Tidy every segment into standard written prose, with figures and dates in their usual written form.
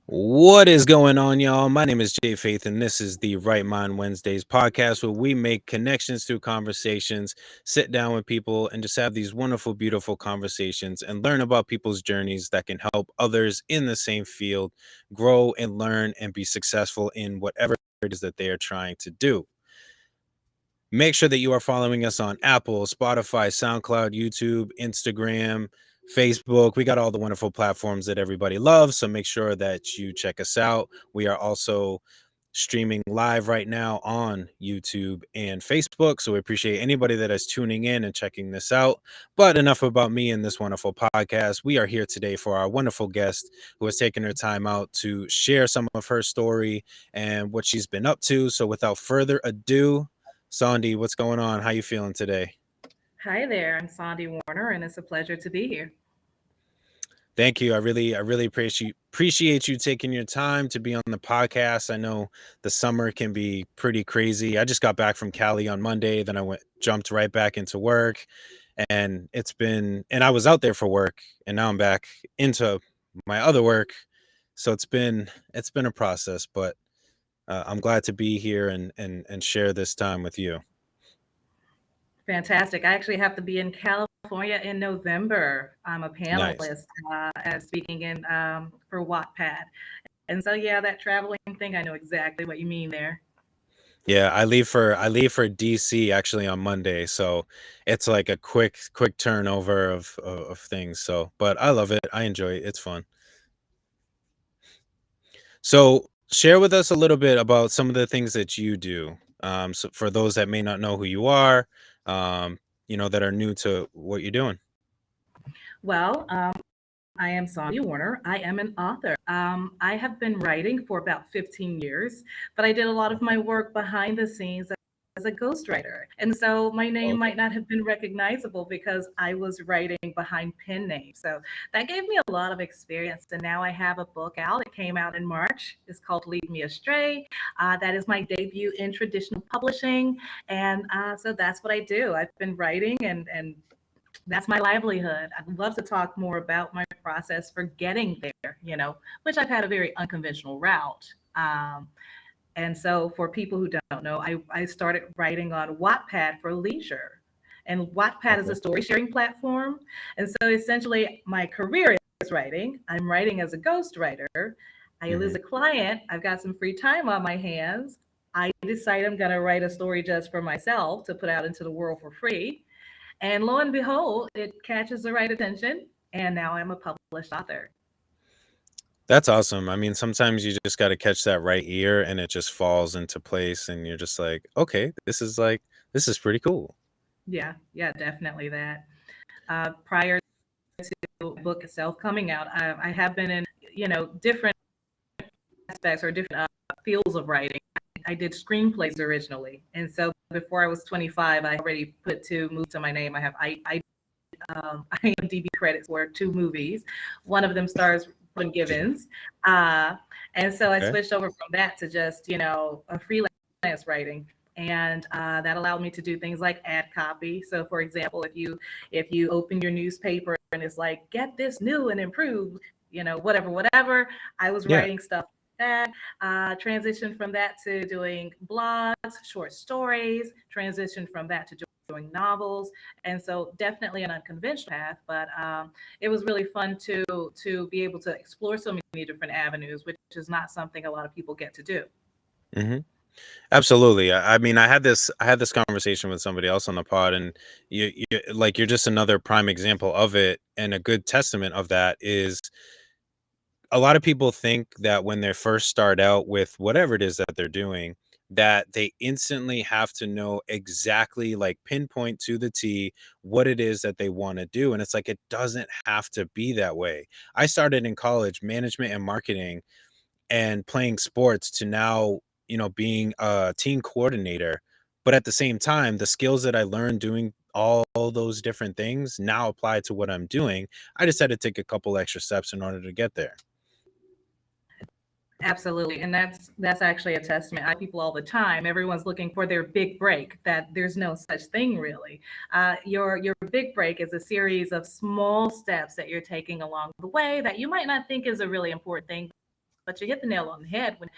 What is going on, y'all? My name is Jay Faith, and this is the Right Mind Wednesdays podcast where we make connections through conversations, sit down with people, and just have these wonderful, beautiful conversations and learn about people's journeys that can help others in the same field grow and learn and be successful in whatever it is that they are trying to do. Make sure that you are following us on Apple, Spotify, SoundCloud, YouTube, Instagram, Facebook. We got all the wonderful platforms that everybody loves. So make sure that you check us out. We are also streaming live right now on YouTube and Facebook. So we appreciate anybody that is tuning in and checking this out. But enough about me and this wonderful podcast. We are here today for our wonderful guest who has taken her time out to share some of her story and what she's been up to. So without further ado, Sondi, what's going on? How you feeling today? Hi there, I'm Sondi Warner, and it's a pleasure to be here. Thank you. I really appreciate you taking your time to be on the podcast. I know the summer can be pretty crazy. I just got back from Cali on Monday, then I jumped right back into work, and I was out there for work, and now I'm back into my other work. So it's been a process, but I'm glad to be here and share this time with you. Fantastic. I actually have to be in California in November. I'm a Nice. panelist speaking in for Wattpad. And so, yeah, that traveling thing, I know exactly what you mean there. Yeah, I leave for DC actually on Monday, so it's like a quick turnover of things. So, but I love it. I enjoy it. It's fun. So, share with us a little bit about some of the things that you do. So for those that may not know who you are, um, that are new to what you're doing. Well, I am Sondi Warner. I am an author. I have been writing for about 15 years, but I did a lot of my work behind the scenes as a ghostwriter. And so my name Okay. might not have been recognizable because I was writing behind pen names. So that gave me a lot of experience. And now I have a book out. It came out in March. It's called ME ASTRAY. That is my debut in traditional publishing. And so that's what I do. I've been writing and that's my livelihood. I'd love to talk more about my process for getting there, which I've had a very unconventional route. And so, for people who don't know, I started writing on Wattpad for leisure. And Wattpad is Okay. a story sharing platform. And so, essentially, my career is writing. I'm writing as a ghostwriter. I lose Hmm. a client. I've got some free time on my hands. I decide I'm going to write a story just for myself to put out into the world for free. And lo and behold, it catches the right attention. And now I'm a published author. That's awesome. I mean, sometimes you just got to catch that right ear, and it just falls into place, and you're just like, okay, this is pretty cool. Yeah, yeah, definitely that. Prior to the book itself coming out, I have been in, different aspects or different fields of writing. I did screenplays originally. And so before I was 25, I already put two movies to my name. I IMDb credits for two movies. One of them stars Robin Givens. Uh, and so I Okay. switched over from that to just, a freelance writing. And that allowed me to do things like ad copy. So, for example, if you open your newspaper and it's like, get this new and improved, whatever, I was Yeah. writing stuff like that. Transitioned from that to doing blogs, short stories. Transitioned from that to doing novels, and so definitely an unconventional path. But it was really fun to be able to explore so many different avenues, which is not something a lot of people get to do. Hmm. Absolutely. I mean, I had this conversation with somebody else on the pod, and you're just another prime example of it, and a good testament of that is a lot of people think that when they first start out with whatever it is that they're doing, that they instantly have to know exactly, like, pinpoint to the T what it is that they want to do. And it's like it doesn't have to be that way. I started in college, management and marketing, and playing sports, to now, being a team coordinator. But at the same time, the skills that I learned doing all those different things now apply to what I'm doing. I just had to take a couple extra steps in order to get there. Absolutely. And that's actually a testament. I people all the time. Everyone's looking for their big break. That there's no such thing really. Your big break is a series of small steps that you're taking along the way that you might not think is a really important thing, but you hit the nail on the head when,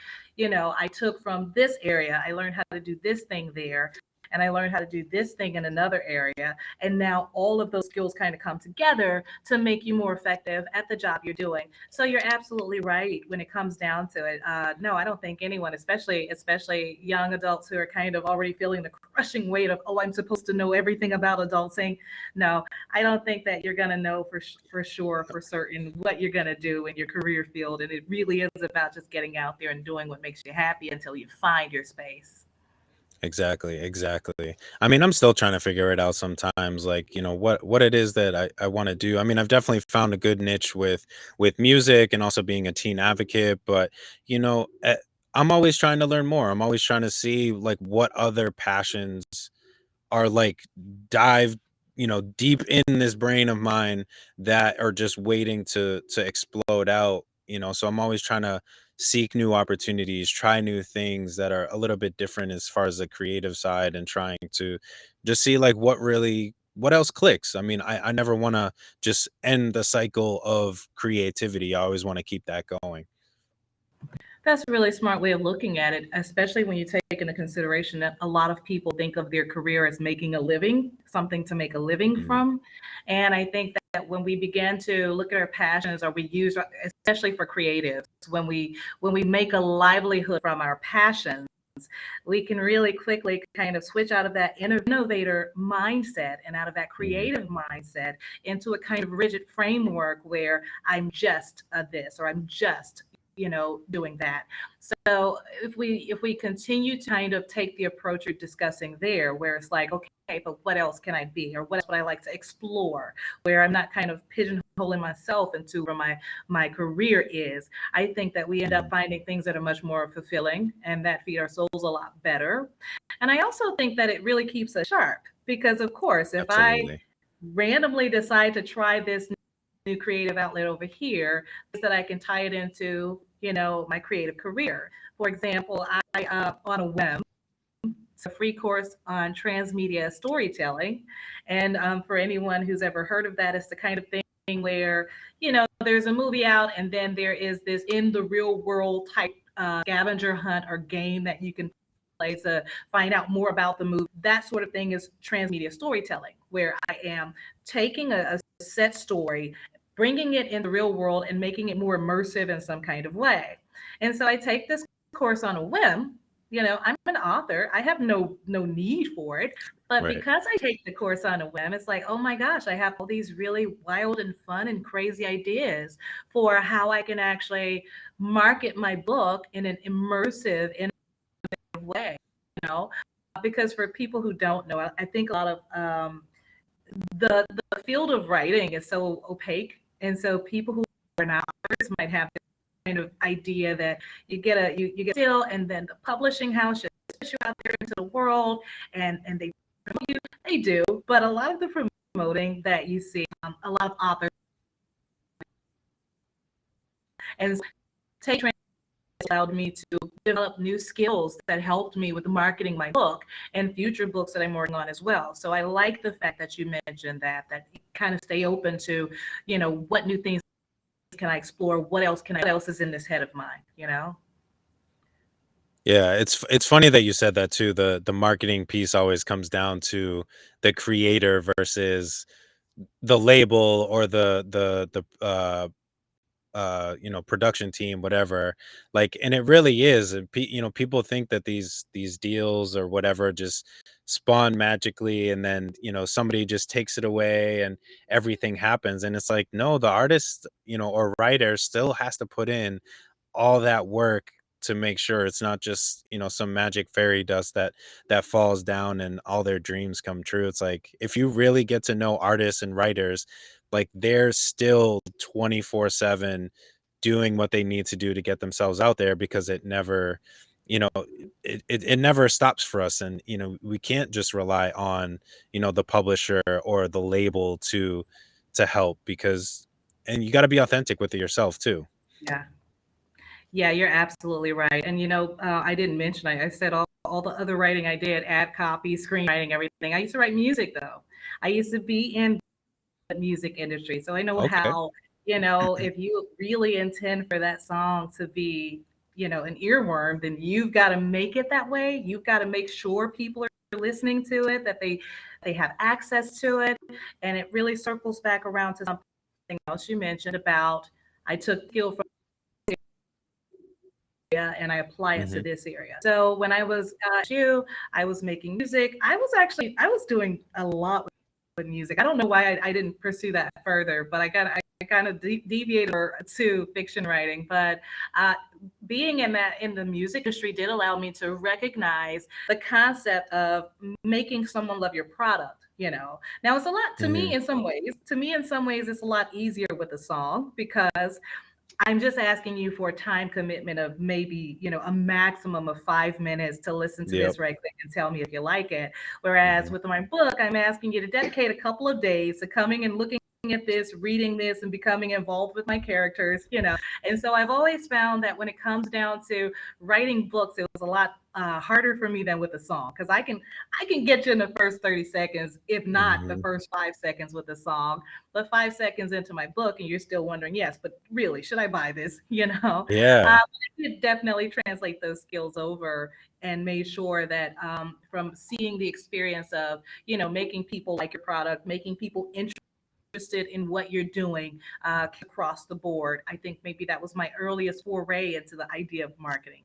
I took from this area, I learned how to do this thing there, and I learned how to do this thing in another area. And now all of those skills kind of come together to make you more effective at the job you're doing. So you're absolutely right when it comes down to it. No, I don't think anyone, especially young adults who are kind of already feeling the crushing weight of, oh, I'm supposed to know everything about adulting. No, I don't think that you're going to know for sure, for certain, what you're going to do in your career field. And it really is about just getting out there and doing what makes you happy until you find your space. Exactly, exactly. I mean, I'm still trying to figure it out sometimes, like, what it is that I want to do. I mean, I've definitely found a good niche with music and also being a teen advocate, but I'm always trying to learn more. I'm always trying to see like what other passions are like dive deep in this brain of mine that are just waiting to explode out. So I'm always trying to seek new opportunities, try new things that are a little bit different as far as the creative side, and trying to just see like what else clicks. I mean, I never want to just end the cycle of creativity. I always want to keep that going. That's a really smart way of looking at it, especially when you take into consideration that a lot of people think of their career as making a living, something to make a living Mm, from. And I think that when we begin to look at our passions, or we use, especially for creatives, when we make a livelihood from our passions, we can really quickly kind of switch out of that innovator mindset and out of that mhm. creative mindset into a kind of rigid framework where I'm just this, or I'm just doing that. So if we continue to kind of take the approach you're discussing there, where it's like, okay, but what else can I be, or what else would I like to explore, where I'm not kind of pigeonholing myself into where my career is, I think that we end up Mhm. finding things that are much more fulfilling and that feed our souls a lot better. And I also think that it really keeps us sharp, because of course, if I Absolutely. randomly decide to try this new creative outlet over here, is that I can tie it into, my creative career. For example, I on a whim, it's a free course on transmedia storytelling. And for anyone who's ever heard of that, it's the kind of thing where, there's a movie out, and then there is this in the real world type scavenger hunt or game that you can play to find out more about the movie. That sort of thing is transmedia storytelling, where I am taking a set story, bringing it in the real world, and making it more immersive in some kind of way. And so I take this course on a whim. I'm an author. I have no need for it. But Right. because I take the course on a whim, it's like, oh my gosh, I have all these really wild and fun and crazy ideas for how I can actually market my book in an immersive, innovative way. You know, because for people who don't know, I think a lot of the field of writing is so opaque, and so people who are not authors might have this kind of idea that you get a deal, and then the publishing house just push you out there into the world, and they promote you. They do, but a lot of the promoting that you see, a lot of authors, and take allowed me to develop new skills that helped me with marketing my book and future books that I'm working on as well. So I like the fact that you mentioned that you kind of stay open to, what new things can I explore? What else is in this head of mine? Yeah, it's funny that you said that too. The marketing piece always comes down to the creator versus the label or the production team, whatever. Like, and it really is. And people think that these deals or whatever just spawn magically, and then somebody just takes it away and everything happens. And it's like, no, the artist, or writer still has to put in all that work to make sure it's not just some magic fairy dust that falls down and all their dreams come true. It's like, if you really get to know artists and writers, like they're still 24/7 doing what they need to do to get themselves out there, because it never you know it never stops for us. And we can't just rely on the publisher or the label to help, because and you got to be authentic with it yourself too. Yeah. Yeah, you're absolutely right. And I didn't mention, I said all the other writing I did, ad copy, screenwriting, everything. I used to write music though. I used to be in the music industry. So I know Okay. how If you really intend for that song to be, an earworm, then you've got to make it that way. You've got to make sure people are listening to it, that they have access to it. And it really circles back around to something else you mentioned about I took skill from and I apply it to Hmm. this area. So when I was you, I was making music. I was doing a lot with music. I don't know why I didn't pursue that further, but I kind of deviated to fiction writing. But uh, being in the music industry did allow me to recognize the concept of making someone love your product. Now it's a lot to me Hmm. in some ways. To me, in some ways, it's a lot easier with a song because I'm just asking you for a time commitment of maybe, a maximum of 5 minutes to listen to Yep. this right quick and tell me if you like it. Whereas Hmm. with my book, I'm asking you to dedicate a couple of days to coming and looking at this, reading this, and becoming involved with my characters. And so I've always found that when it comes down to writing books, it was a lot harder for me than with a song because I can get you in the first 30 seconds, if not the Hmm. first 5 seconds with a song, but 5 seconds into my book and you're still wondering, yes, but really, should I buy this? Yeah. I did definitely translate those skills over and made sure that from seeing the experience of, making people like your product, making people interested in what you're doing across the board. I think maybe that was my earliest foray into the idea of marketing.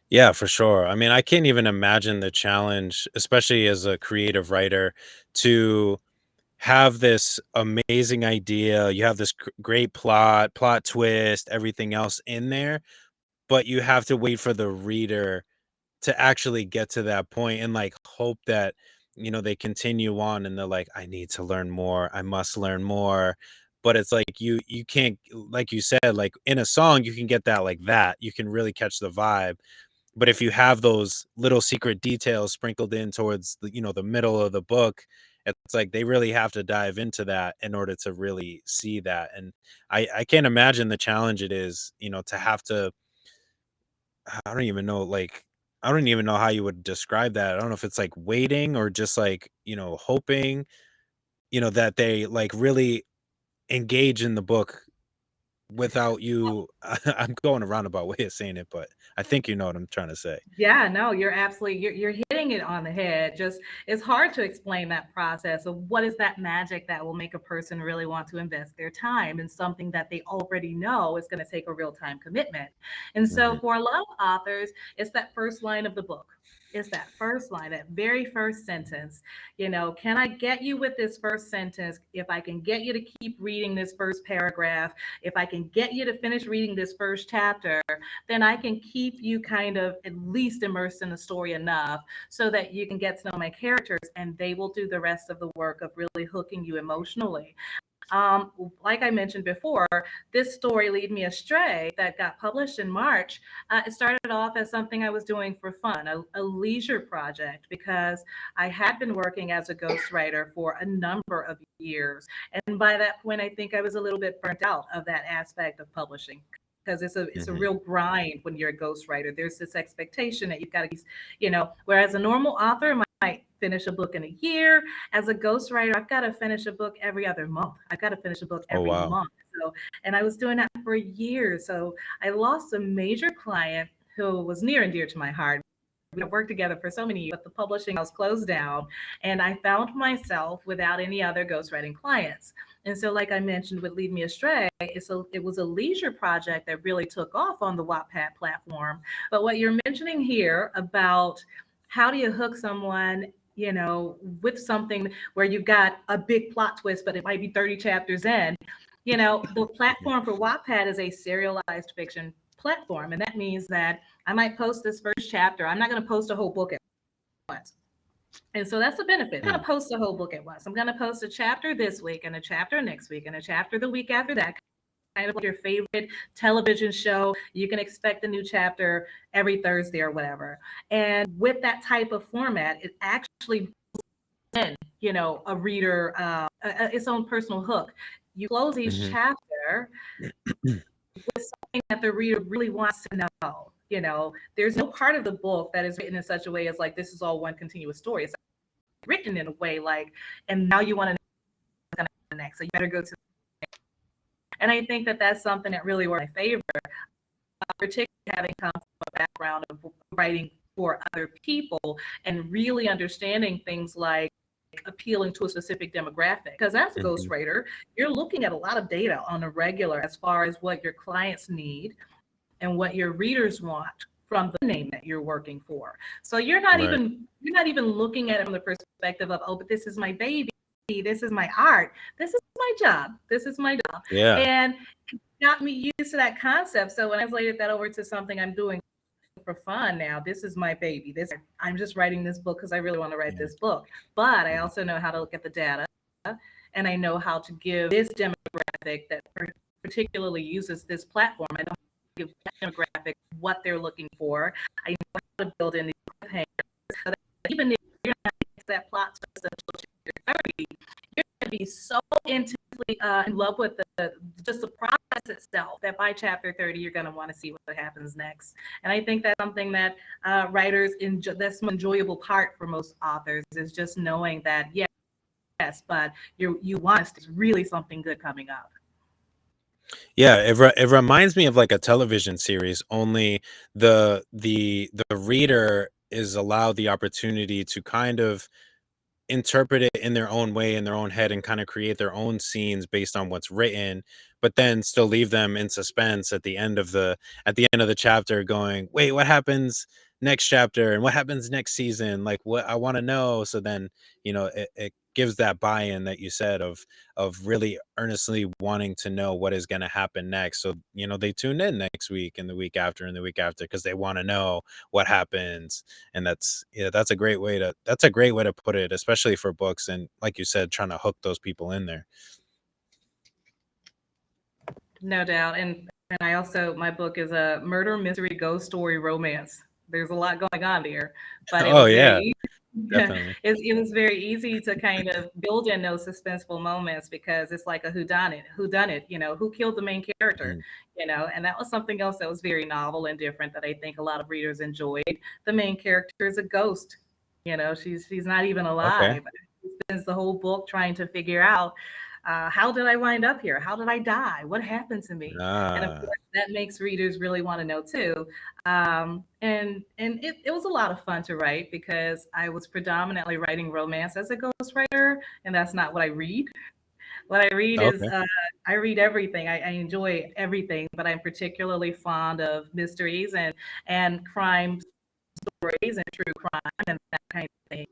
Yeah, for sure. I mean, I can't even imagine the challenge, especially as a creative writer, to have this amazing idea. You have this great plot twist, everything else in there, but you have to wait for the reader to actually get to that point and like hope that they continue on and they're like, I need to learn more, I must learn more. But it's like you can't, like you said, like in a song you can get that, like that you can really catch the vibe. But if you have those little secret details sprinkled in towards the middle of the book, it's like they really have to dive into that in order to really see that. And I can't imagine the challenge it is, to have to, I don't even know, like, I don't even know how you would describe that. I don't know if it's like waiting or just like, hoping, that they like really engage in the book without you. I'm going a roundabout way of saying it, but I think you know what I'm trying to say. Yeah, no, you're hitting it on the head. Just it's hard to explain that process of what is that magic that will make a person really want to invest their time in something that they already know is going to take a real time commitment. And so Hmm. for a lot of authors, it's that first line of the book. It's that first line, that very first sentence. Can I get you with this first sentence? If I can get you to keep reading this first paragraph, if I can get you to finish reading this first chapter, then I can keep you kind of at least immersed in the story enough so that you can get to know my characters and they will do the rest of the work of really hooking you emotionally. Um, like I mentioned before, this story, Lead Me Astray, that got published in March, it started off as something I was doing for fun, a leisure project, because I had been working as a ghostwriter for a number of years. And by that point, I think I was a little bit burnt out of that aspect of publishing. Because it's a Hmm. real grind when you're a ghostwriter. There's this expectation that you've got to, whereas a normal author might finish a book in a year, as a ghostwriter, I've got to finish a book every other month. I've got to finish a book Oh every wow. month. So, and I was doing that for years. So I lost a major client who was near and dear to my heart. We worked together for so many years, but the publishing house closed down, and I found myself without any other ghostwriting clients. And so, like I mentioned with Lead Me Astray, it was a leisure project that really took off on the Wattpad platform. But what you're mentioning here about how do you hook someone, with something where you've got a big plot twist, but it might be 30 chapters in. The Mhm. platform for Wattpad is a serialized fiction platform, and that means that I might post this first chapter. I'm not going to post a whole book at once. And so that's the benefit. I'm going Mm. to post a whole book at once. I'm going to post a chapter this week and a chapter next week and a chapter the week after that. Kind of like your favorite television show. You can expect a new chapter every Thursday or whatever. And with that type of format, it actually in, a reader, its own personal hook. You close each Mhm. chapter with something that the reader really wants to know. There's no part of the book that is written in such a way as like this is all one continuous story. It's written in a way like, and now you want to know what's going to next, so you better go to. And I think that that's something that really works in my favor, particularly having come from a background of writing for other people and really understanding things like appealing to a specific demographic. Because as a Mhm. ghostwriter, you're looking at a lot of data on a regular as far as what your clients need and what your readers want from the name that you're working for. So Right. you're not even looking at it from the perspective of, oh, but this is my baby, this is my art, this is my job, this is my job. Yeah. And it got me used to that concept. So when I translated that over to something I'm doing for fun now, this is my baby. This I'm just writing this book because I really want to write Yeah. this book. But I Mhm. also know how to look at the data, and I know how to give this demographic that particularly uses this platform. I know how to give that demographic what they're looking for. I know how to build in these cliffhangers so that even if you're not into that plot twist until you're 30, you're going to be so intensely in love with the just the process itself that by chapter 30 you're going to want to see what happens next. And I think that's something that writers enjoy. That's the enjoyable part for most authors is just knowing that yes, but you want there's really something good coming up. Yeah, it reminds me of like a television series, only the reader is allowed the opportunity to kind of interpret it in their own way, in their own head, and kind of create their own scenes based on what's written, but then still leave them in suspense at the end of the chapter going, "Wait, what happens next chapter and what happens next season? Like what I want to know." So then, it gives that buy-in that you said of really earnestly wanting to know what is going to happen next. So, they tune in next week and the week after and the week after because they want to know what happens. And that's a great way to put it, especially for books and like you said, trying to hook those people in there. No doubt. And I also my book is a murder mystery ghost story romance. There's a lot going on there, but it Oh was very yeah, easy. definitely. It was very easy to kind of build in those suspenseful moments because it's like a who done it, who killed the main character, Mhm. and that was something else that was very novel and different that I think a lot of readers enjoyed. The main character is a ghost. She's not even Okay. alive. She spends the whole book trying to figure out how did I wind up here? How did I die? What happened to me? And of Ah, course, that makes readers really want to know too. And it was a lot of fun to write because I was predominantly writing romance as a ghostwriter, and that's not what I read. What I read is okay. I read everything. I enjoy everything, but I'm particularly fond of mysteries and crime stories and true crime and that kind of thing.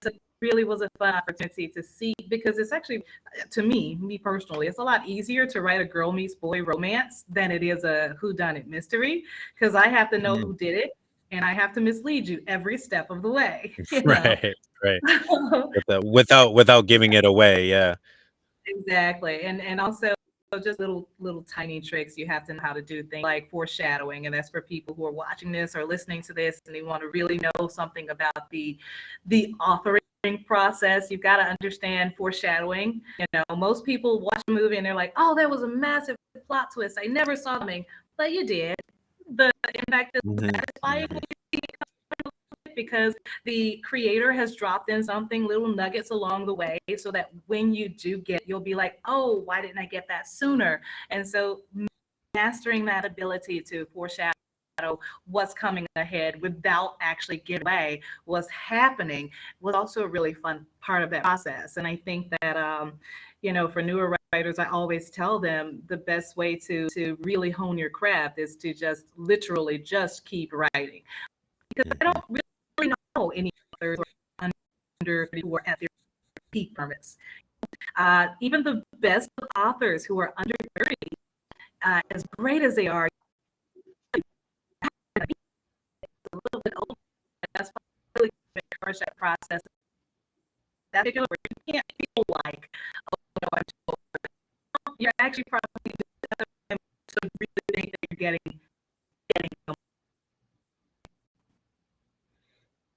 So it really was a fun opportunity to see because it's actually, to me personally, it's a lot easier to write a girl meets boy romance than it is a whodunit mystery because I have to know Mhm. who did it and I have to mislead you every step of the way. Right, right. Without giving it away, yeah. Exactly. And also just little tiny tricks you have to know how to do things like foreshadowing. And that's for people who are watching this or listening to this and they want to really know something about the authoring process. You've got to understand foreshadowing. Most people watch a movie and they're like, oh, there was a massive plot twist. I never saw coming. But you did. The impact is Mhm, satisfying mhm. because the creator has dropped in something little nuggets along the way so that when you do get you'll be like, oh, why didn't I get that sooner? And so mastering that ability to foreshadow what's coming ahead without actually giving away what's happening was also a really fun part of that process. And I think that for newer writers, I always tell them the best way to really hone your craft is to just literally just keep writing because I Mhm. don't really know any authors who are under who are at their peak permits. Even the best authors who are under 30, as great as they are, a little bit older. That's why I really encourage that process. That particular where you can't feel like, oh, no, I'm too old. You're actually probably to really think that you're getting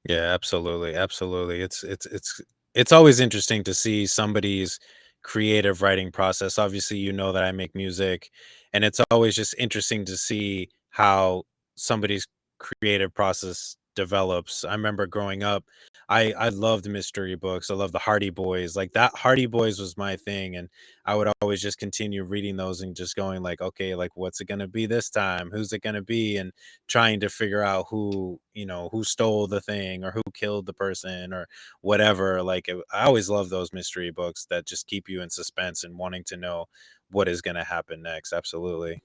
Yeah, absolutely, absolutely. It's always interesting to see somebody's creative writing process. Obviously, you know that I make music, and it's always just interesting to see how somebody's creative process develops. I remember growing up, I loved mystery books. I love the Hardy Boys. Like that Hardy Boys was my thing, and I would always just continue reading those and just going like, okay, like what's it gonna be this time? Who's it gonna be? And trying to figure out who, who stole the thing or who killed the person or whatever. Like I always love those mystery books that just keep you in suspense and wanting to know what is gonna happen next. Absolutely.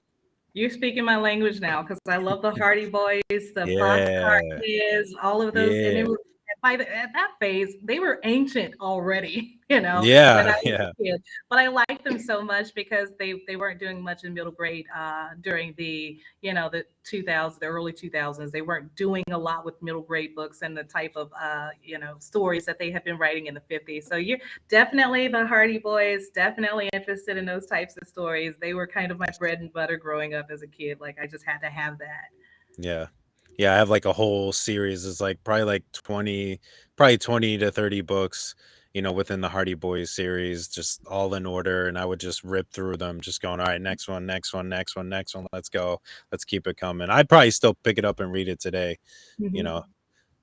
You're speaking my language now because I love the Hardy Boys, the Boxcar Yeah. Kids, all of those. And it Yeah. was at that phase, they were ancient already, when I Yeah. was Yeah. a kid. But I liked them so much because they weren't doing much in middle grade during the 2000s, the early 2000s. They weren't doing a lot with middle grade books and the type of stories that they had been writing in the 50s. So you're definitely the Hardy Boys, definitely interested in those types of stories. They were kind of my bread and butter growing up as a kid. Like I just had to have that. Yeah. Yeah, I have like a whole series. It's like probably like 20, probably 20 to 30 books, within the Hardy Boys series, just all in order. And I would just rip through them, just going, all right, next one, next one, next one, next one. Let's go. Let's keep it coming. I'd probably still pick it up and read it today. You Mhm. know,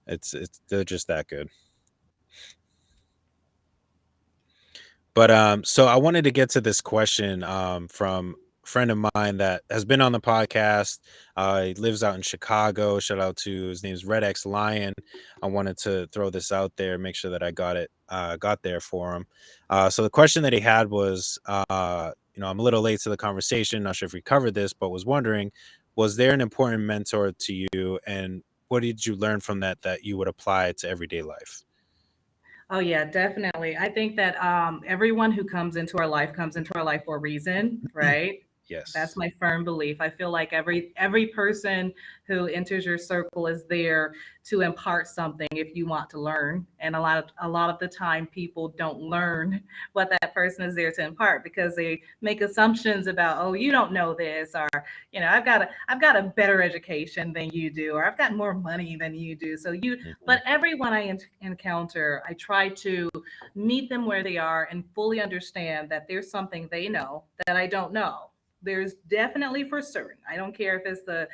it's they're just that good. But so I wanted to get to this question from a friend of mine that has been on the podcast. He lives out in Chicago. Shout out to his name's Red X Lion. I wanted to throw this out there, make sure that I got there for him. So the question that he had was, I'm a little late to the conversation. Not sure if we covered this, but was wondering, was there an important mentor to you, and what did you learn from that you would apply to everyday life? Oh yeah, definitely. I think that everyone who comes into our life for a reason, right? That's Yes. my firm belief. I feel like every person who enters your circle is there to impart something if you want to learn. And a lot of the time people don't learn what that person is there to impart because they make assumptions about, oh, you don't know this, or I've got a better education than you do, or I've got more money than you do. Hmm. But everyone I encounter, I try to meet them where they are and fully understand that there's something they know that I don't know. There's definitely for certain. I don't care if it's the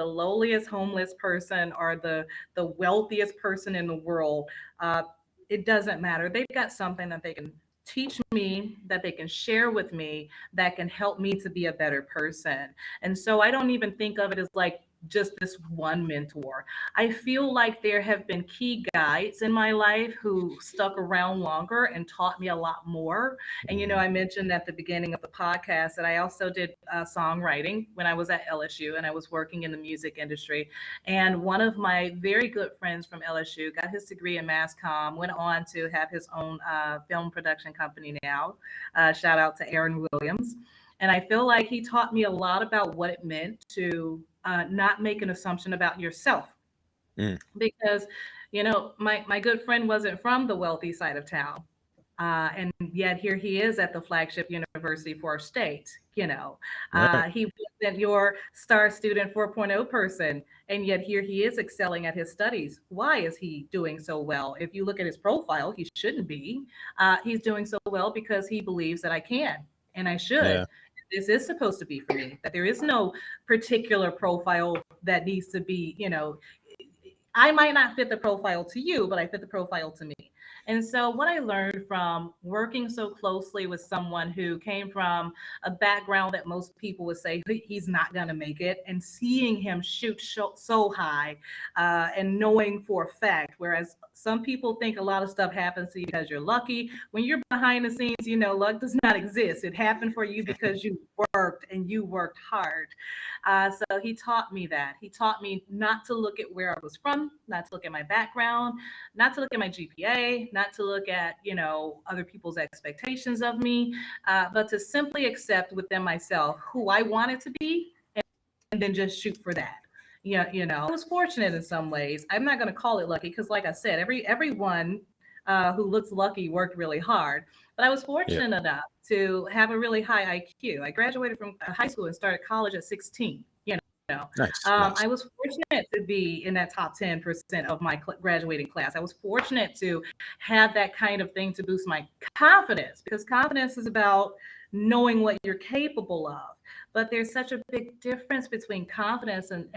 lowliest homeless person or the wealthiest person in the world. Uh, it doesn't matter. They've got something that they can teach me, that they can share with me, that can help me to be a better person. And so I don't even think of it as like just this one mentor. I feel like there have been key guides in my life who stuck around longer and taught me a lot more. And Hmm. I mentioned at the beginning of the podcast that I also did songwriting when I was at LSU and I was working in the music industry. And one of my very good friends from LSU got his degree in mass comm, went on to have his own film production company now. Shout out to Aaron Williams. And I feel like he taught me a lot about what it meant to not make an assumption about yourself Mm. because my good friend wasn't from the wealthy side of town, and yet here he is at the flagship university for our state. Right. He wasn't your star student 4.0 person, and yet here he is excelling at his studies. Why is he doing so well? If you look at his profile, he shouldn't be. He's doing so well because he believes that I can and I should. Yeah. This is supposed to be for me, that there is no particular profile that needs to be, I might not fit the profile to you, but I fit the profile to me. And so, what I learned from working so closely with someone who came from a background that most people would say he's not going to make it, and seeing him shoot so high and knowing for a fact, whereas some people think a lot of stuff happens to you because you're lucky. When you're behind the scenes, luck does not exist. It happened for you because you worked and you worked hard. So he taught me that. He taught me not to look at where I was from, not to look at my background, not to look at my GPA, not to look at, other people's expectations of me, but to simply accept within myself who I wanted to be and then just shoot for that. Yeah, I was fortunate in some ways. I'm not going to call it lucky because, like I said, everyone who looks lucky worked really hard. But I was Yeah. fortunate enough to have a really high IQ. I graduated from high school and started college at 16. Nice. Nice. I was fortunate to be in that top 10% of my graduating class. I was fortunate to have that kind of thing to boost my confidence because confidence is about knowing what you're capable of. But there's such a big difference between confidence and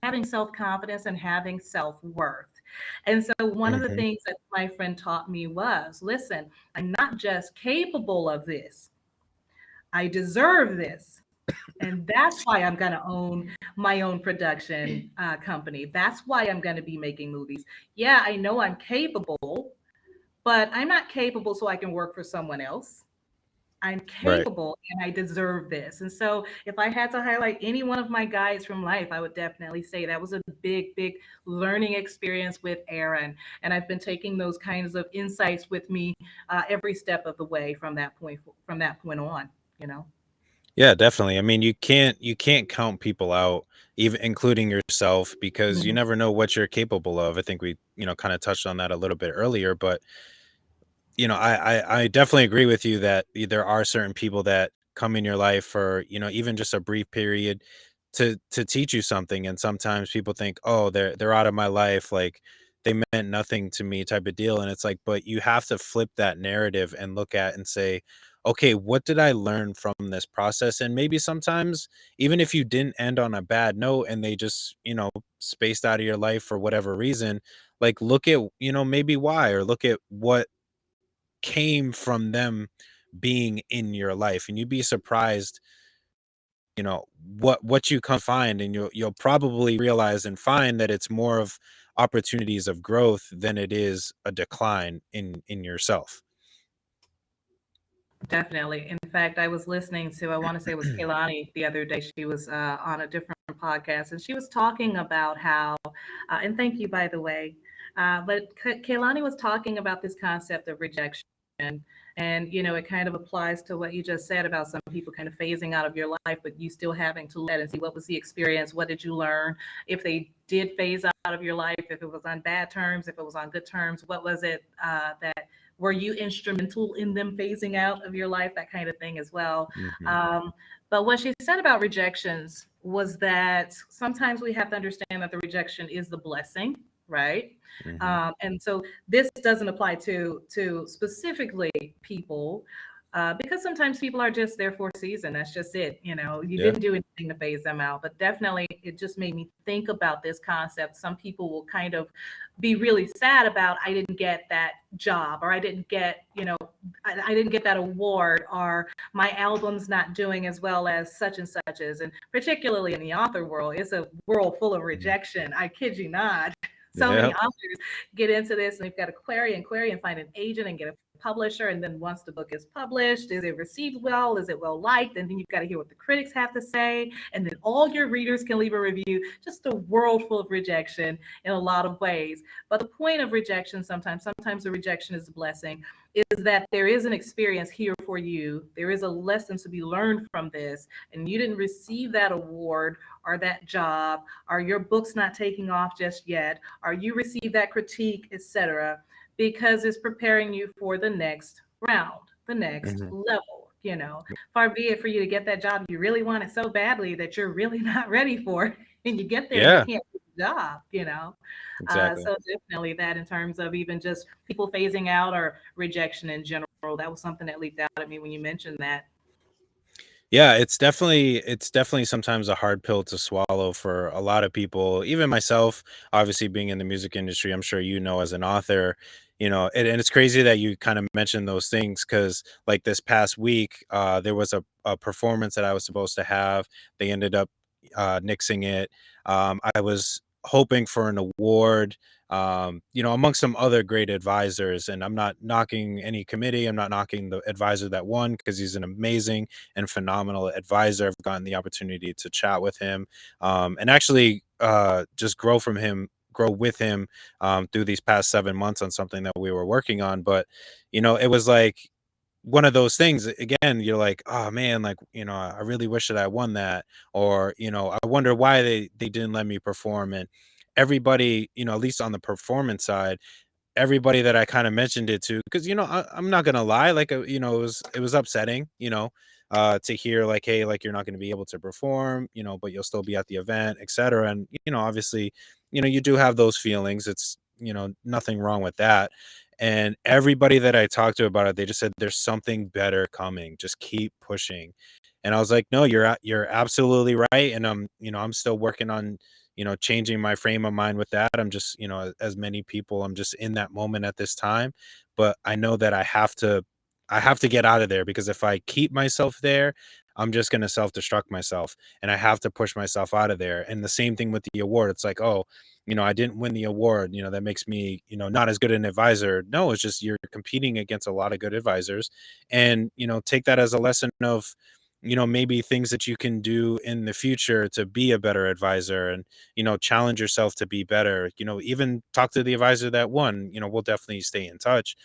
having self confidence and having self worth. And so, one of the Mhm. things that my friend taught me was, listen, I'm not just capable of this, I deserve this. And that's why I'm going to own my own production company. That's why I'm going to be making movies. Yeah, I know I'm capable, but I'm not capable so I can work for someone else. I'm Right. capable and I deserve this. And so, if I had to highlight any one of my guides from life, I would definitely say that was a big, big learning experience with Aaron. And I've been taking those kinds of insights with me every step of the way from that point on. You know. Yeah, definitely. I mean, you can't count people out, even including yourself, because you Mhm. never know what you're capable of. I think we, kind of touched on that a little bit earlier, but I definitely agree with you that there are certain people that come in your life for, even just a brief period to teach you something. And sometimes people think, oh, they're out of my life, like they meant nothing to me type of deal. And it's like, but you have to flip that narrative and look at and say, okay, what did I learn from this process? And maybe sometimes, even if you didn't end on a bad note and they just, spaced out of your life for whatever reason, like look at, maybe why, or look at what came from them being in your life, and you'd be surprised, what you can find, and you'll probably realize and find that it's more of opportunities of growth than it is a decline in yourself. Definitely. In fact, I was listening to, I want to say it was Kaylani the other day. She was on a different podcast and she was talking about how, and thank you, by the way, but Kaylani was talking about this concept of rejection. And, it kind of applies to what you just said about some people kind of phasing out of your life, but you still having to look at and see what was the experience, what did you learn, if they did phase out of your life, if it was on bad terms, if it was on good terms, what was it that were you instrumental in them phasing out of your life, that kind of thing as well. Mhm. um, but what she said about rejections was that sometimes we have to understand that the rejection is the blessing, right? Mhm. And so this doesn't apply to specifically people, because sometimes people are just there for a season. That's just it. You Yeah. didn't do anything to phase them out. But definitely, it just made me think about this concept. Some people will kind of be really sad about, I didn't get that job, or I didn't get, I didn't get that award, or my album's not doing as well as such and such is. And particularly in the author world, it's a world full of Mhm. rejection. I kid you not. So many Yeah. authors get into this and they've got to query and find an agent and get a publisher. And then once the book is published, is it received well? Is it well liked? And then you've got to hear what the critics have to say. And then all your readers can leave a review. Just a world full of rejection in a lot of ways. But the point of rejection, sometimes the rejection is a blessing, is that there is an experience here for you. There is a lesson to be learned from this. And you didn't receive that award or that job, or your book's not taking off just yet, or you receive that critique, etc., because it's preparing you for the next round, the next Mhm. level. Far be it for you to get that job you really want it so badly that you're really not ready for it, and you get there and you Yeah, can't do the job. exactly. So definitely that, in terms of even just people phasing out or rejection in general, that was something that leaped out at me when you mentioned that. Yeah, it's definitely sometimes a hard pill to swallow for a lot of people, even myself, obviously being in the music industry, I'm sure as an author, and it's crazy that you kind of mentioned those things because like this past week, there was a performance that I was supposed to have. They ended up nixing it. I was hoping for an award, amongst some other great advisors. And I'm not knocking any committee. I'm not knocking the advisor that won because he's an amazing and phenomenal advisor. I've gotten the opportunity to chat with him, and actually just grow with him through these past 7 months on something that we were working on. But it was like one of those things again. You're like, oh man, like I really wish that I won that, or I wonder why they didn't let me perform. And everybody, at least on the performance side, everybody that I kinda mentioned it to, because, I'm not gonna lie, like, it was upsetting, to hear like, "Hey, like, you're not gonna be able to perform, but you'll still be at the event, etcetera," and, obviously, you do have those feelings, it's, nothing wrong with that, And everybody that I talked to about it, they just said there's something better coming. Just keep pushing. And I was like, no, you're absolutely right. And I'm still working on, changing my frame of mind with that. I'm just, as many people, I'm just in that moment at this time. But I know that I have to get out of there, because if I keep myself there, I'm just going to self-destruct myself, and I have to push myself out of there. And the same thing with the award. It's like, oh, I didn't win the award, that makes me, not as good an advisor. No, it's just you're competing against a lot of good advisors. And, take that as a lesson of, maybe things that you can do in the future to be a better advisor, and, challenge yourself to be better. Even talk to the advisor that won. We'll definitely stay in touch.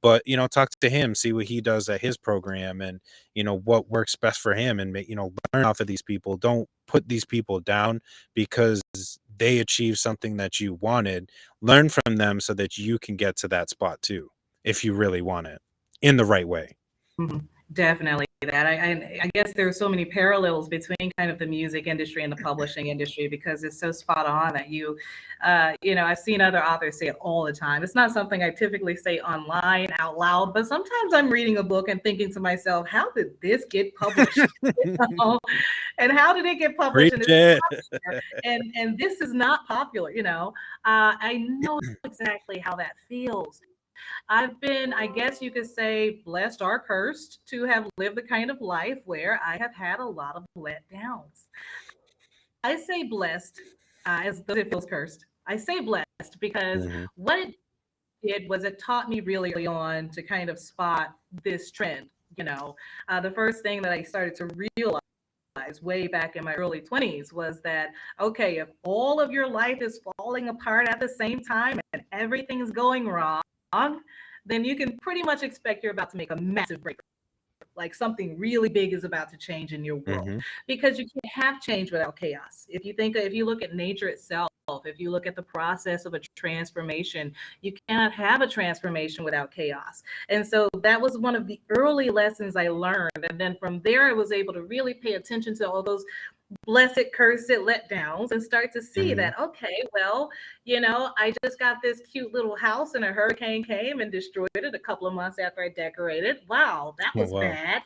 But, talk to him, see what he does at his program, and, what works best for him, and learn off of these people. Don't put these people down because they achieved something that you wanted. Learn from them so that you can get to that spot too, if you really want it, in the right way. Mhm. Definitely that. I guess there are so many parallels between kind of the music industry and the publishing industry, because it's so spot on that I've seen other authors say it all the time. It's not something I typically say online out loud, but sometimes I'm reading a book and thinking to myself, how did this get published? know? And how did it get published? And Preach it's it. popular, and this is not popular. I know exactly how that feels. I've been, I guess you could say, blessed or cursed to have lived the kind of life where I have had a lot of letdowns. I say blessed as though it feels cursed. I say blessed because Hmm. what it did was it taught me really early on to kind of spot this trend. The first thing that I started to realize way back in my early 20s was that, okay, if all of your life is falling apart at the same time and everything's going wrong, then you can pretty much expect you're about to make a massive break. Like something really big is about to change in your world, Hmm. because you can't have change without chaos. If you look at nature itself, if you look at the process of a transformation, you cannot have a transformation without chaos. And so that was one of the early lessons I learned. And then from there, I was able to really pay attention to all those blessed, cursed letdowns and start to see Hmm. that, okay, well, I just got this cute little house and a hurricane came and destroyed it a couple of months after I decorated. Wow, that Oh, was wow. bad.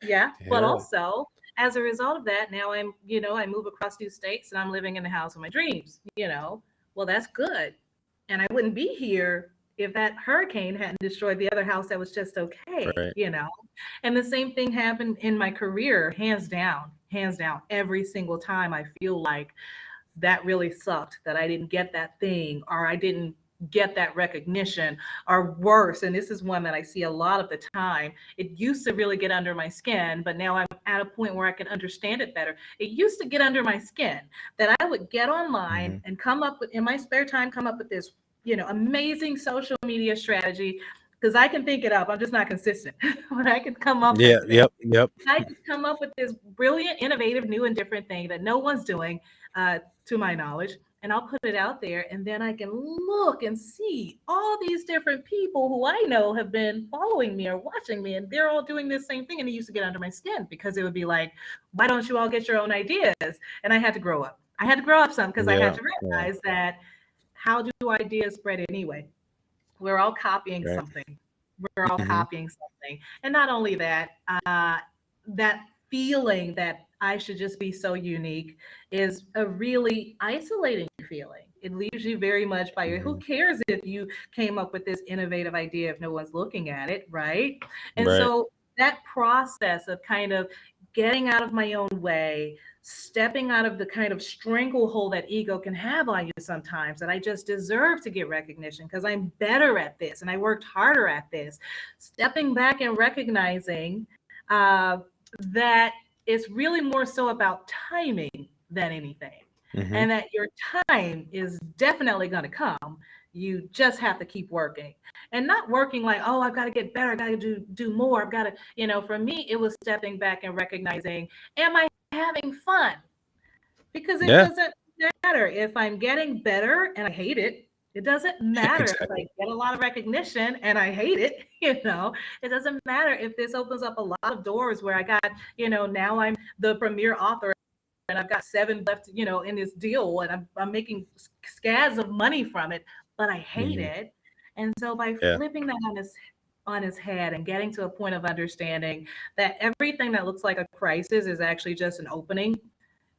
Yeah. But Yeah. also, as a result of that, now I move across 2 states and I'm living in the house of my dreams. Well, that's good. And I wouldn't be here if that hurricane hadn't destroyed the other house that was just Right. okay. And the same thing happened in my career, hands down. Every single time I feel like that really sucked, that I didn't get that thing, or I didn't get that recognition, or worse. And this is one that I see a lot of the time. It used to really get under my skin, but now I'm at a point where I can understand it better. It used to get under my skin that I would get online Hmm. and come up with, in my spare time, come up with this, amazing social media strategy, because I can think it up. I'm just not consistent. But I can come up Yeah. with this. Yep. Yep. I could come up with this brilliant, innovative, new and different thing that no one's doing, to my knowledge, and I'll put it out there, and then I can look and see all these different people who I know have been following me or watching me, and they're all doing this same thing. And it used to get under my skin, because it would be like, why don't you all get your own ideas? And I had to grow up. I had to grow up some, because I had Yeah. to Yeah. realize that, how do ideas spread anyway? We're all copying Right. something. We're all Hmm. copying something. And not only that, that feeling that I should just be so unique is a really isolating feeling. It leaves you very much by your, who Hmm. cares if you came up with this innovative idea if no one's looking at it, right? And Right. so that process of kind of getting out of my own way, stepping out of the kind of stranglehold that ego can have on you sometimes, that I just deserve to get recognition because I'm better at this and I worked harder at this. Stepping back and recognizing uh, that it's really more so about timing than anything. Hmm. And that your time is definitely going to come. You just have to keep working, and not working like, oh, I've got to get better. I got to do more. I've got to, for me, it was stepping back and recognizing, am I having fun? Because it Yeah. doesn't matter if I'm getting better and I hate it. It doesn't matter if I Exactly. get a lot of recognition and I hate it. It doesn't matter if this opens up a lot of doors where I got, now I'm the premier author and I've got 7 left, in this deal, and I'm making scads of money from it, but I hate Hmm. it. And so by Yeah. flipping that on his head and getting to a point of understanding that everything that looks like a crisis is actually just an opening.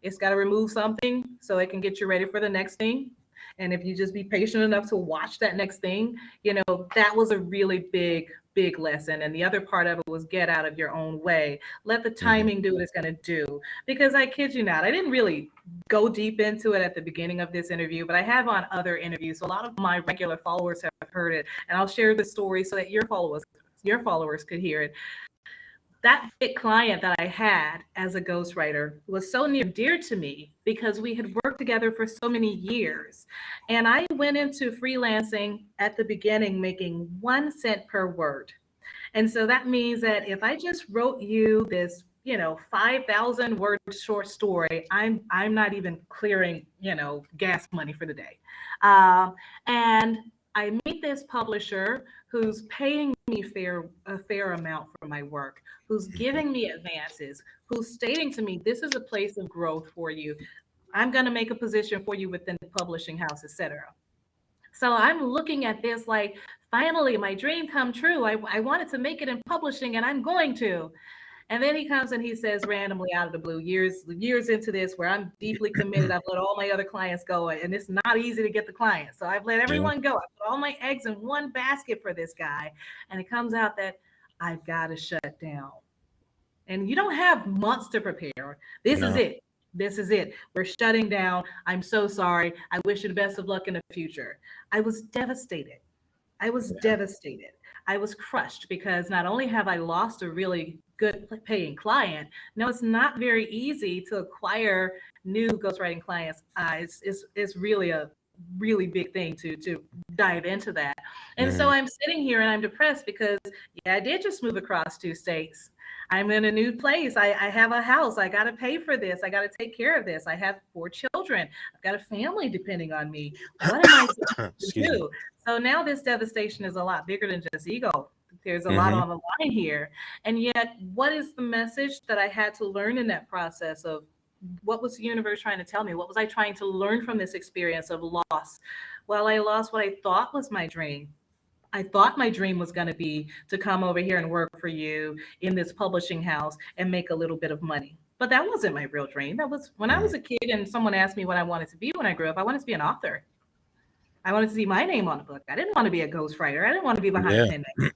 It's got to remove something so it can get you ready for the next thing. And if you just be patient enough to watch that next thing, that was a really big lesson. And the other part of it was get out of your own way. Let the Hmm. timing do what it's going to do. Because I kid you not, I didn't really go deep into it at the beginning of this interview, but I have on other interviews. So a lot of my regular followers have heard it. And I'll share the story so that your followers could hear it. That big client that I had as a ghostwriter was so near and dear to me because we had worked together for so many years. And I went into freelancing at the beginning making 1 cent per word. And so that means that if I just wrote you this, 5,000 word short story, I'm not even clearing, gas money for the day. And I meet this publisher who's paying me a fair amount for my work, who's giving me advances, who's stating to me, this is a place of growth for you. I'm going to make a position for you within the publishing house, etc. So I'm looking at this like, finally, my dream come true. I wanted to make it in publishing and I'm going to. And then he comes and he says randomly out of the blue, years into this, where I'm deeply committed, I've let all my other clients go, and it's not easy to get the clients. So I've let Yeah. everyone go. I put all my eggs in one basket for this guy. And it comes out that I've got to shut down. And you don't have months to prepare. This is No. it. This is it. We're shutting down. I'm so sorry. I wish you the best of luck in the future. I was devastated. I was Yeah. devastated. I was crushed because not only have I lost a really good paying client, no, it's not very easy to acquire new ghostwriting clients. It's really a really big thing to dive into that. And so Hmm. I'm sitting here and I'm depressed because, yeah, I did just move across 2 states. I'm in a new place. I have a house. I got to pay for this. I got to take care of this. I have 4 children. I've got a family depending on me. What am I supposed to Excuse me. do? So now this devastation is a lot bigger than just ego. There's a lot Hmm. on the line here. And yet, what is the message that I had to learn in that process of what was the universe trying to tell me? What was I trying to learn from this experience of loss? Well, I lost what I thought was my dream. I thought my dream was going to be to come over here and work for you in this publishing house and make a little bit of money. But that wasn't my real dream. That was when I Hmm. was a kid and someone asked me what I wanted to be when I grew up. I wanted to be an author. I wanted to see my name on the book. I didn't want to be a ghostwriter. I didn't want to be behind a Yeah. pen name.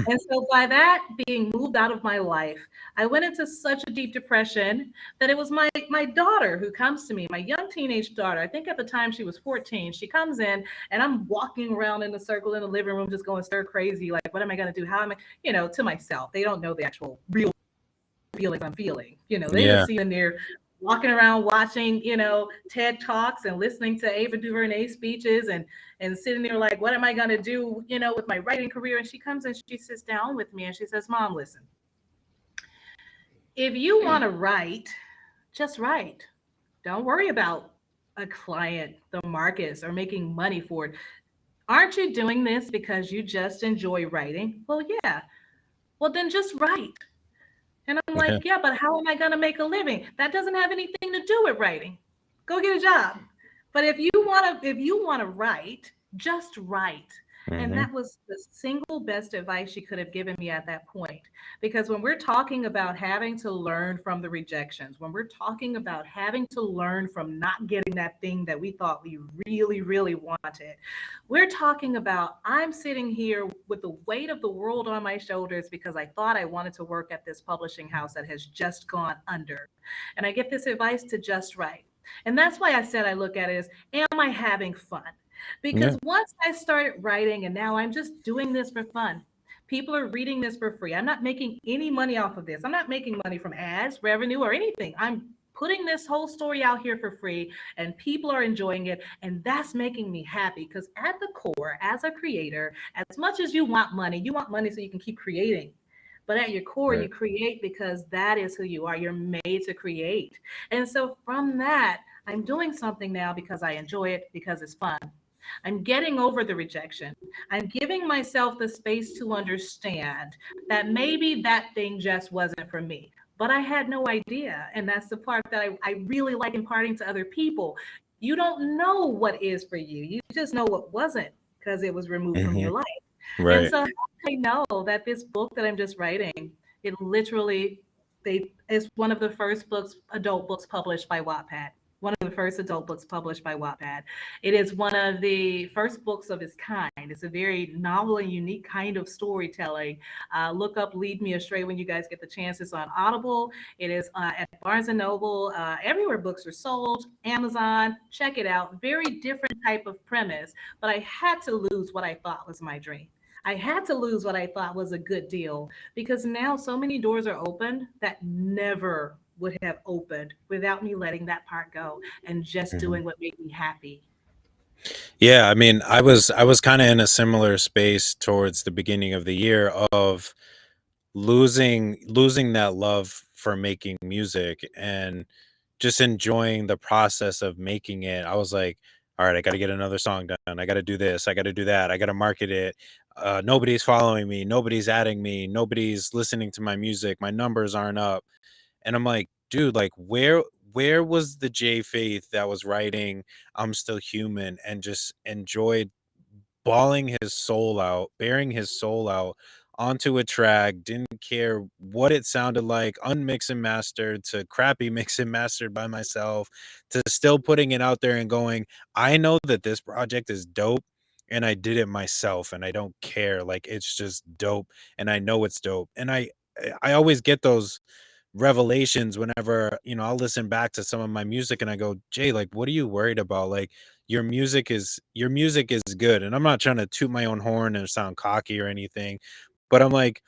And so by that being moved out of my life, I went into such a deep depression that it was my daughter who comes to me, my young teenage daughter. I think at the time she was 14. She comes in and I'm walking around in a circle in the living room, just going stir crazy. Like, what am I going to do? How am I, to myself? They don't know the actual real feelings I'm feeling. They Yeah. just see in there walking around watching, TED Talks and listening to Ava DuVernay speeches and sitting there like, what am I gonna do, with my writing career? And she comes and she sits down with me and she says, Mom, listen, if you want to write, just write. Don't worry about a client, the markets, or making money for it. Aren't you doing this because you just enjoy writing? Well, yeah. Well, then just write. And I'm Yeah. like, yeah, but how am I going to make a living? That doesn't have anything to do with writing. Go get a job. But if you want to write, just write. And Hmm. that was the single best advice she could have given me at that point. Because when we're talking about having to learn from the rejections, when we're talking about having to learn from not getting that thing that we thought we really, really wanted, we're talking about I'm sitting here with the weight of the world on my shoulders because I thought I wanted to work at this publishing house that has just gone under. And I get this advice to just write. And that's why I said I look at it as, am I having fun? Yeah. Because once I started writing and now I'm just doing this for fun, people are reading this for free. I'm not making any money off of this. I'm not making money from ads, revenue, or anything. I'm putting this whole story out here for free and people are enjoying it. And that's making me happy because at the core, as a creator, as much as you want money so you can keep creating. But at your core, Right. you create because that is who you are. You're made to create. And so from that, I'm doing something now because I enjoy it, because it's fun. I'm getting over the rejection. I'm giving myself the space to understand that maybe that thing just wasn't for me. But I had no idea. And that's the part that I really like imparting to other people. You don't know what is for you, you just know what wasn't because it was removed from Hmm. your life. And Right. so I know that this book that I'm just writing, it literally it's one of the first books, adult books published by Wattpad. One of the first adult books published by Wattpad. It is one of the first books of its kind. It's a very novel and unique kind of storytelling. Look up "Lead Me Astray" when you guys get the chance. It's on Audible. It is at Barnes and Noble, everywhere books are sold. Amazon. Check it out. Very different type of premise, but I had to lose what I thought was my dream. I had to lose what I thought was a good deal because now so many doors are open that never would have opened without me letting that part go and just Mhm. doing what made me happy. Yeah, I mean, I was kind of in a similar space towards the beginning of the year of losing that love for making music and just enjoying the process of making it. I was like, all right, I got to get another song done. I got to do this. I got to do that. I got to market it. Nobody's following me. Nobody's adding me. Nobody's listening to my music. My numbers aren't up. And I'm like, dude, like where was the J Faith that was writing I'm Still Human and just enjoyed bawling his soul out, bearing his soul out onto a track, didn't care what it sounded like, unmixed and mastered to crappy mix and mastered by myself, to still putting it out there and going, I know that this project is dope and I did it myself and I don't care. Like it's just dope and I know it's dope. And I always get those revelations whenever, I'll listen back to some of my music and I go, Jay, like, what are you worried about? Like, your music is good. And I'm not trying to toot my own horn and sound cocky or anything, but I'm like,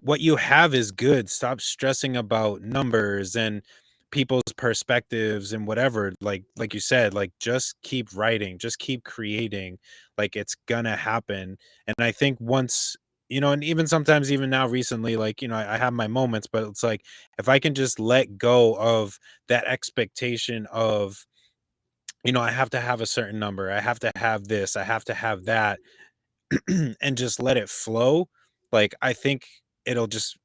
what you have is good. Stop stressing about numbers and people's perspectives and whatever. Like you said, like just keep writing, just keep creating. Like it's gonna happen. And I think once, and even sometimes even now recently, like, I have my moments, but it's like if I can just let go of that expectation of, I have to have a certain number, I have to have this, I have to have that, and just let it flow, like, I think it'll just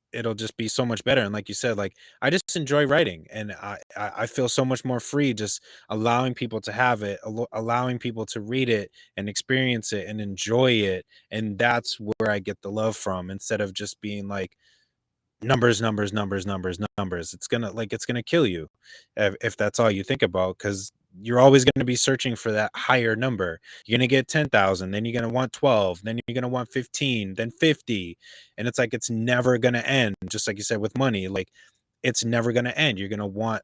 be so much better, and like you said, like, I just enjoy writing, and I feel so much more free just allowing people to have it, allowing people to read it and experience it and enjoy it, and that's where I get the love from instead of just being like, numbers, numbers, numbers, numbers, numbers. It's gonna kill you if that's all you think about, because you're always gonna be searching for that higher number. You're gonna get 10,000, then you're gonna want 12, then you're gonna want 15, then 50. And it's like it's never gonna end. Just like you said with money, like it's never gonna end. You're gonna want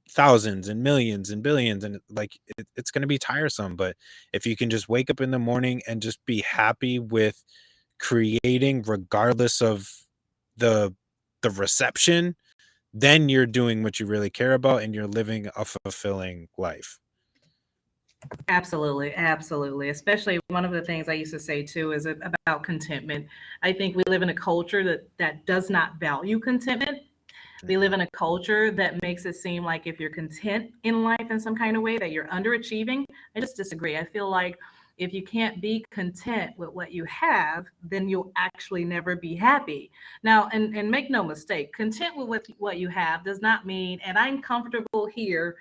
thousands and millions and billions, and like it's gonna be tiresome. But if you can just wake up in the morning and just be happy with creating regardless of the the reception, then you're doing what you really care about and you're living a fulfilling life. Absolutely, absolutely. Especially one of the things I used to say too is about contentment. I think we live in a culture that does not value contentment. We live Mhm. in a culture that makes it seem like if you're content in life in some kind of way that you're underachieving. I just disagree. I feel like if you can't be content with what you have, then you'll actually never be happy. Now, and make no mistake, content with what you have does not mean, and I'm comfortable here,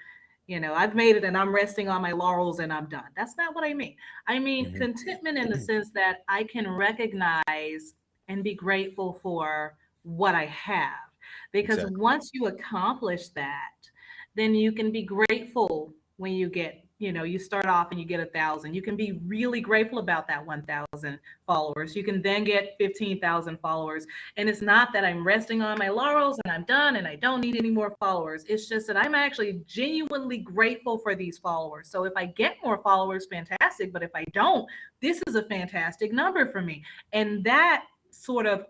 I've made it and I'm resting on my laurels and I'm done. That's not what I mean. I mean Mhm. contentment in the sense that I can recognize and be grateful for what I have. Because Exactly. once you accomplish that, then you can be grateful when you get, you start off and you get 1,000. You can be really grateful about that 1,000 followers. You can then get 15,000 followers. And it's not that I'm resting on my laurels and I'm done and I don't need any more followers. It's just that I'm actually genuinely grateful for these followers. So if I get more followers, fantastic. But if I don't, this is a fantastic number for me. And that sort of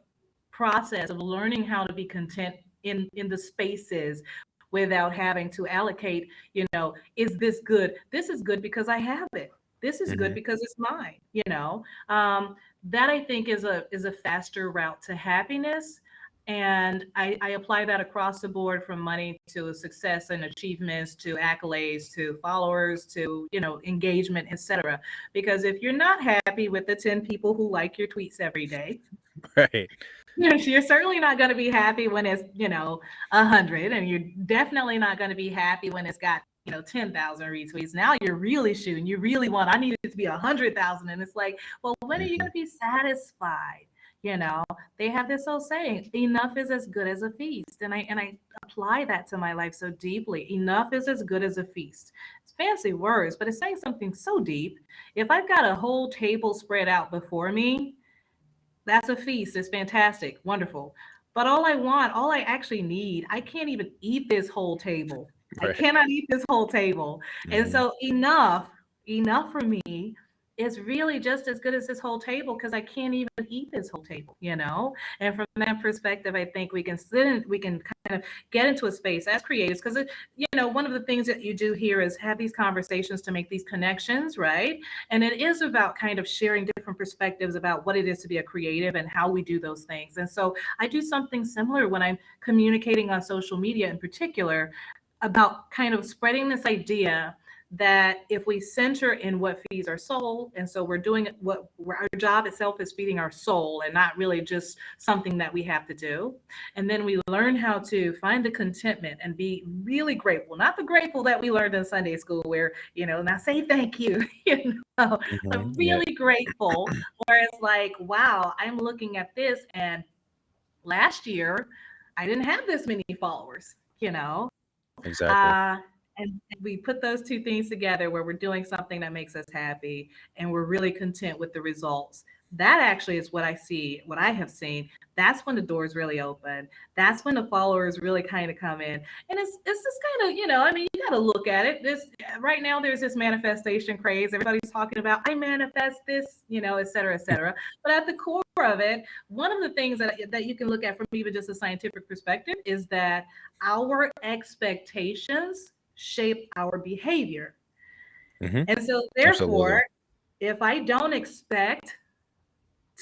process of learning how to be content in the spaces without having to allocate, is this good? This is good because I have it. This is good Mhm. because it's mine. That I think is a faster route to happiness. And I apply that across the board from money to success and achievements to accolades to followers to engagement, etc. Because if you're not happy with the 10 people who like your tweets every day, Right. you're certainly not going to be happy when it's 100, and you're definitely not going to be happy when it's got 10,000 retweets. Now you're really shooting. You really want, I need it to be 100,000. And it's like, well, when are you Hmm. going to be satisfied? You know, they have this old saying, enough is as good as a feast. And I apply that to my life so deeply. Enough is as good as a feast. It's fancy words, but it's saying something so deep. If I've got a whole table spread out before me, that's a feast. It's fantastic, wonderful. But all I actually need, I can't even eat this whole table. I Right. cannot eat this whole table. And Hmm. so enough for me is really just as good as this whole table because I can't even eat this whole table. And from that perspective, I think we can kind of get into a space as creatives because one of the things that you do here is have these conversations to make these connections, right? And it is about kind of sharing different perspectives about what it is to be a creative and how we do those things. And so I do something similar when I'm communicating on social media in particular about kind of spreading this idea that if we center in what feeds our soul, and so we're doing what our job itself is feeding our soul and not really just something that we have to do. And then we learn how to find the contentment and be really grateful, not the grateful that we learned in Sunday school where, now say thank you, but Hmm. Yeah. really grateful. Where it's like, wow, I'm looking at this and last year I didn't have this many followers, Exactly. uh, and we put those two things together where we're doing something that makes us happy and we're really content with the results. That actually is what I see, what I have seen. That's when the doors really open. That's when the followers really kind of come in. And it's just kind of, I mean, you got to look at it. This right now there's this manifestation craze. Everybody's talking about I manifest this, et cetera, et cetera. But at the core of it, one of the things that you can look at from even just a scientific perspective is that our expectations shape our behavior. Hmm. And so, Absolutely. therefore, if I don't expect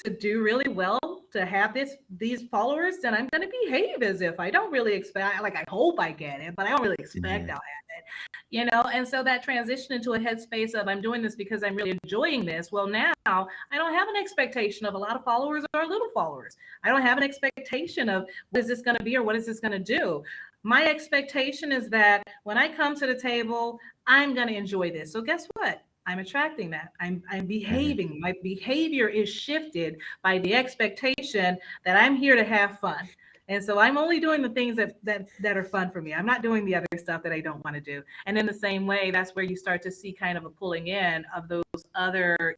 to do really well to have these followers, then I'm going to behave as if I don't really expect. Like I hope I get it, but I don't really expect Hmm. I'll have it. And so that transition into a headspace of I'm doing this because I'm really enjoying this. Well, now I don't have an expectation of a lot of followers or little followers. I don't have an expectation of what is this going to be or what is this going to do. My expectation is that when I come to the table, I'm going to enjoy this. So guess what? I'm attracting that. I'm Hmm. behaving. My behavior is shifted by the expectation that I'm here to have fun. And so I'm only doing the things that are fun for me. I'm not doing the other stuff that I don't want to do. And in the same way, that's where you start to see kind of a pulling in of those other,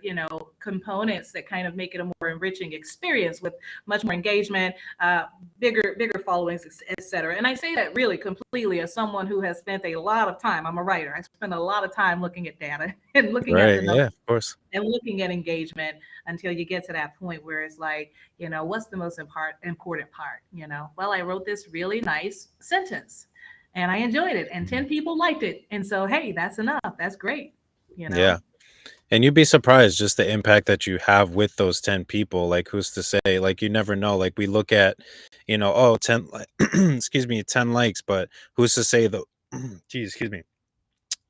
components that kind of make it a more enriching experience with much more engagement, bigger followings, etc. And I say that really completely as someone who has spent a lot of time. I'm a writer. I spend a lot of time looking at data and looking at Right. the Yeah. numbers Of course. and looking at engagement until you get to that point where it's like, what's the most important part? Well, I wrote this really nice sentence and I enjoyed it and Mhm. 10 people liked it. And so, hey, that's enough. That's great, you Yeah. know? And you'd be surprised just the impact that you have with those 10 people. Like, who's to say? Like, you never know. Like, we look at, oh, 10, excuse me, 10 likes, but who's to say the, geez, excuse me,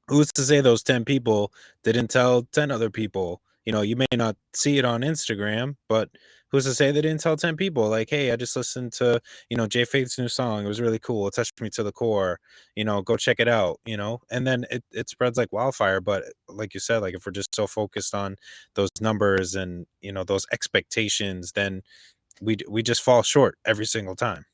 who's to say those 10 people didn't tell 10 other people? You may not see it on Instagram, but who's to say they didn't tell 10 people, like, hey, I just listened to, Jay Faith's new song. It was really cool. It touched me to the core. Go check it out. And then it spreads like wildfire. But like you said, like if we're just so focused on those numbers and, those expectations, then we just fall short every single time.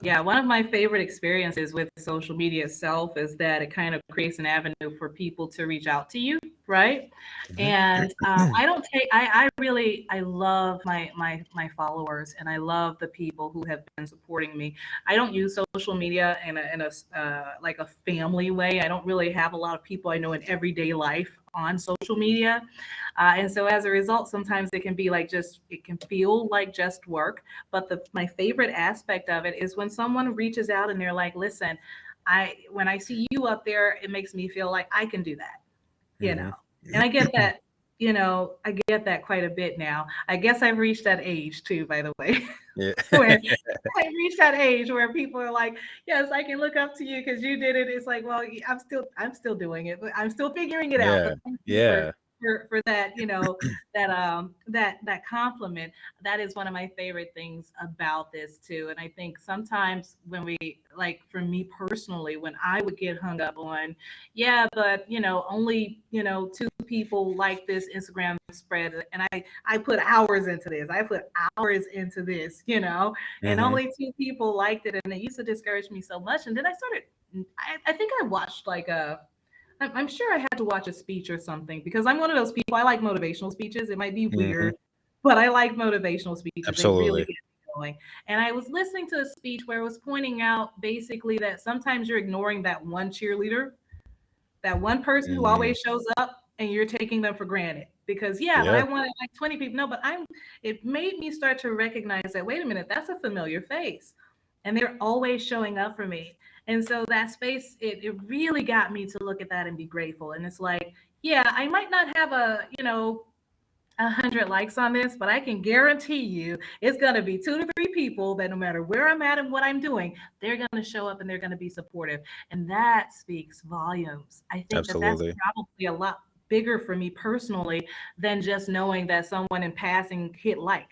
Yeah, one of my favorite experiences with social media itself is that it kind of creates an avenue for people to reach out to you, right? Mhm. And I don't take, I really, I love my followers and I love the people who have been supporting me. I don't use social media in a like a family way. I don't really have a lot of people I know in everyday life on social media. And so as a result, sometimes it can feel like just work. But my favorite aspect of it is when someone reaches out and they're like, listen, when I see you up there, it makes me feel like I can do that, you know. Mhm. And I get that, I get that quite a bit now. I guess I've reached that age too, by the way, Yeah. where I reached that age where people are like, yes, I can look up to you because you did it. It's like, well, I'm still doing it, but I'm still figuring it out. Yeah. But thank you for Yeah. for that, that compliment. That is one of my favorite things about this too. And I think sometimes when we, like, for me personally, when I would get hung up on, yeah, but only, two people like this Instagram spread, and I put hours into this. I put hours into this, and Hmm. only two people liked it, and it used to discourage me so much. And then I started. I think I watched like a. I'm sure I had to watch a speech or something because I'm one of those people. I like motivational speeches. It might be Hmm. weird, but I like motivational speeches. They really Absolutely. get me going. And I was listening to a speech where it was pointing out basically that sometimes you're ignoring that one cheerleader, that one person who Hmm. always shows up, and you're taking them for granted because, yeah, but Yeah. I wanted like 20 people. No, but it made me start to recognize that, wait a minute, that's a familiar face, and they're always showing up for me. And so that space, it really got me to look at that and be grateful. And it's like, yeah, I might not have 100 likes on this, but I can guarantee you it's going to be 2 to 3 people that no matter where I'm at and what I'm doing, they're going to show up and they're going to be supportive. And that speaks volumes. I think that that's Absolutely. probably a lot bigger for me personally than just knowing that someone in passing hit like.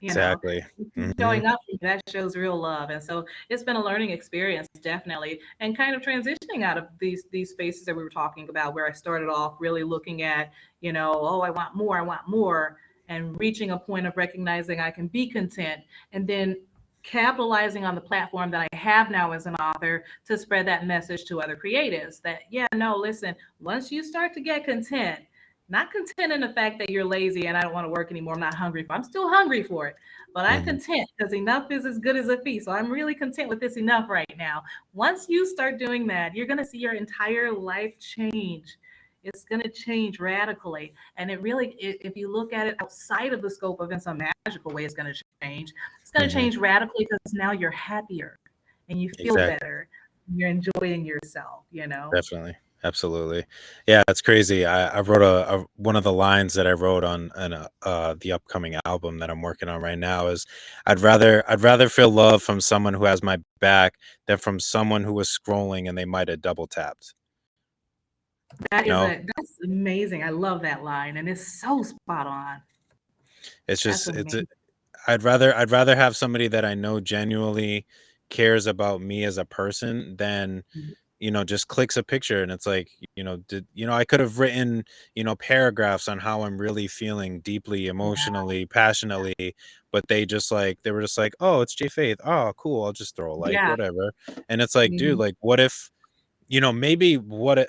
you know Exactly. Hmm. Showing up, that shows real love. And so it's been a learning experience, definitely, and kind of transitioning out of these spaces that we were talking about, where I started off really looking at, oh, I want more, and reaching a point of recognizing I can be content, and then capitalizing on the platform that I have now as an author to spread that message to other creatives that, yeah, no, listen, once you start to get content, not content in the fact that you're lazy and I don't want to work anymore, I'm not hungry for, I'm still hungry for it, but I'm Hmm. content because enough is as good as a feast. So I'm really content with this enough right now. Once you start doing that, you're going to see your entire life change. It's going to change radically. And it really, if you look at it outside of the scope of in some magical way, it's going to change. It's going to Hmm. change radically because now you're happier and you feel Exactly. better. You're enjoying yourself. Definitely. Absolutely. Yeah, it's crazy. I wrote one of the lines that I wrote on the upcoming album that I'm working on right now is I'd rather feel love from someone who has my back than from someone who was scrolling and they might have double tapped. You know, That's amazing. I love that line, and it's so spot on. it's That's just amazing. I'd rather have somebody that I know genuinely cares about me as a person than just clicks a picture and it's like, I could have written, paragraphs on how I'm really feeling deeply, Yeah, emotionally, passionately, but they were just like, "Oh, it's J Faith. Oh, cool. I'll just throw a like, yeah. whatever." And it's like, dude, Mhm. like what if maybe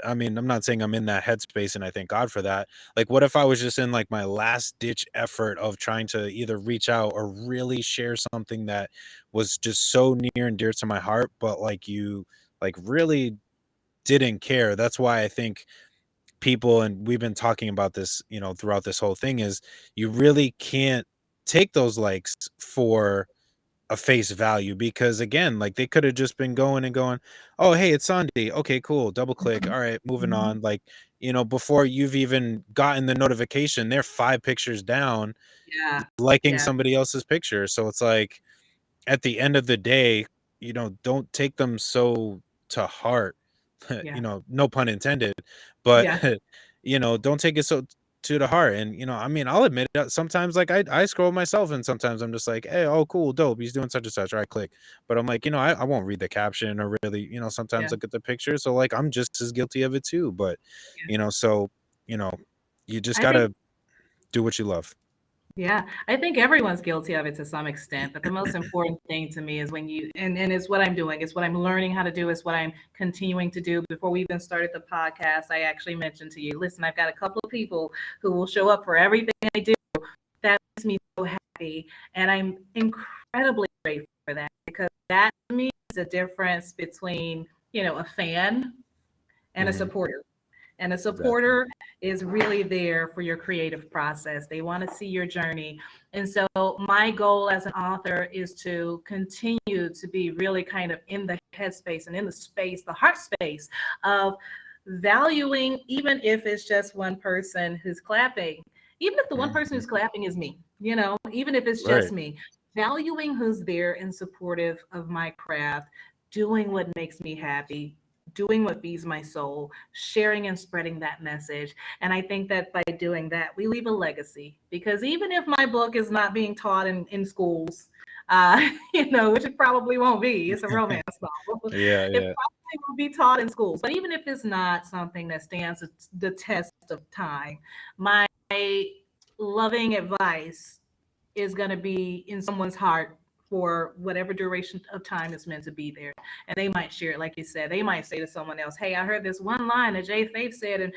I mean, I'm not saying I'm in that headspace and I thank God for that. Like, what if I was just in like my last ditch effort of trying to either reach out or really share something that was just so near and dear to my heart, but like you like really didn't care. That's why I think people, and we've been talking about this, throughout this whole thing, is you really can't take those likes for a face value because again, like they could have just been going and going, "Oh, hey, it's Sondi. Okay, cool. Double click. Mhm. All right, moving Mhm. on." Like, before you've even gotten the notification, they're 5 pictures down Yeah. liking Yeah. somebody else's picture. So it's like at the end of the day, don't take them so to heart. Yeah. No pun intended, but Yeah. don't take it so to the heart. And I mean, I'll admit that sometimes like I scroll myself and sometimes I'm just like, hey, oh cool, dope, he's doing such and such, or I click. But I'm like, I won't read the caption or really, sometimes Yeah. look at the picture. So like I'm just as guilty of it too. But Yeah. so you know, you just I think gotta do what you love. Yeah, I think everyone's guilty of it to some extent, but the most important thing to me is when and it's what I'm doing, it's what I'm learning how to do, it's what I'm continuing to do. Before we even started the podcast, I actually mentioned to you, listen, I've got a couple of people who will show up for everything I do. That makes me so happy. And I'm incredibly grateful for that because that to me is a difference between, a fan and a Hmm. supporter. And a Exactly. supporter is really there for your creative process. They want to see your journey. And so, my goal as an author is to continue to be really kind of in the headspace and in the space, the heart space of valuing, even if it's just one person who's clapping, even if the one person Hmm. who's clapping is me, even if it's just Right. me, valuing who's there and supportive of my craft, doing what makes me happy, doing what feeds my soul, sharing and spreading that message. And I think that by doing that, we leave a legacy. Because even if my book is not being taught in schools, which it probably won't be, it's a romance novel. Yeah, It yeah. probably will be taught in schools. But even if it's not something that stands the test of time, my loving advice is going to be in someone's heart for whatever duration of time it's meant to be there. And they might share it, like you said. They might say to someone else, hey, I heard this one line that Jay Faith said, and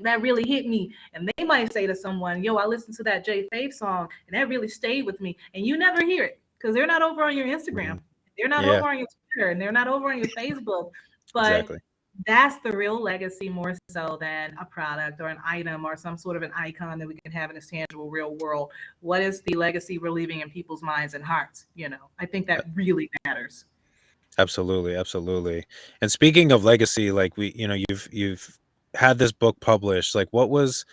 that really hit me. And they might say to someone, yo, I listened to that Jay Faith song, and that really stayed with me. And you never hear it because they're not over on your Instagram. Mhm. They're not Yeah, over on your Twitter, and they're not over on your Facebook. But exactly. that's the real legacy more so than a product or an item or some sort of an icon that we can have in this tangible real world. What is the legacy we're leaving in people's minds and hearts? I think that really matters. Absolutely, absolutely. And speaking of legacy, like you've had this book published. Like what was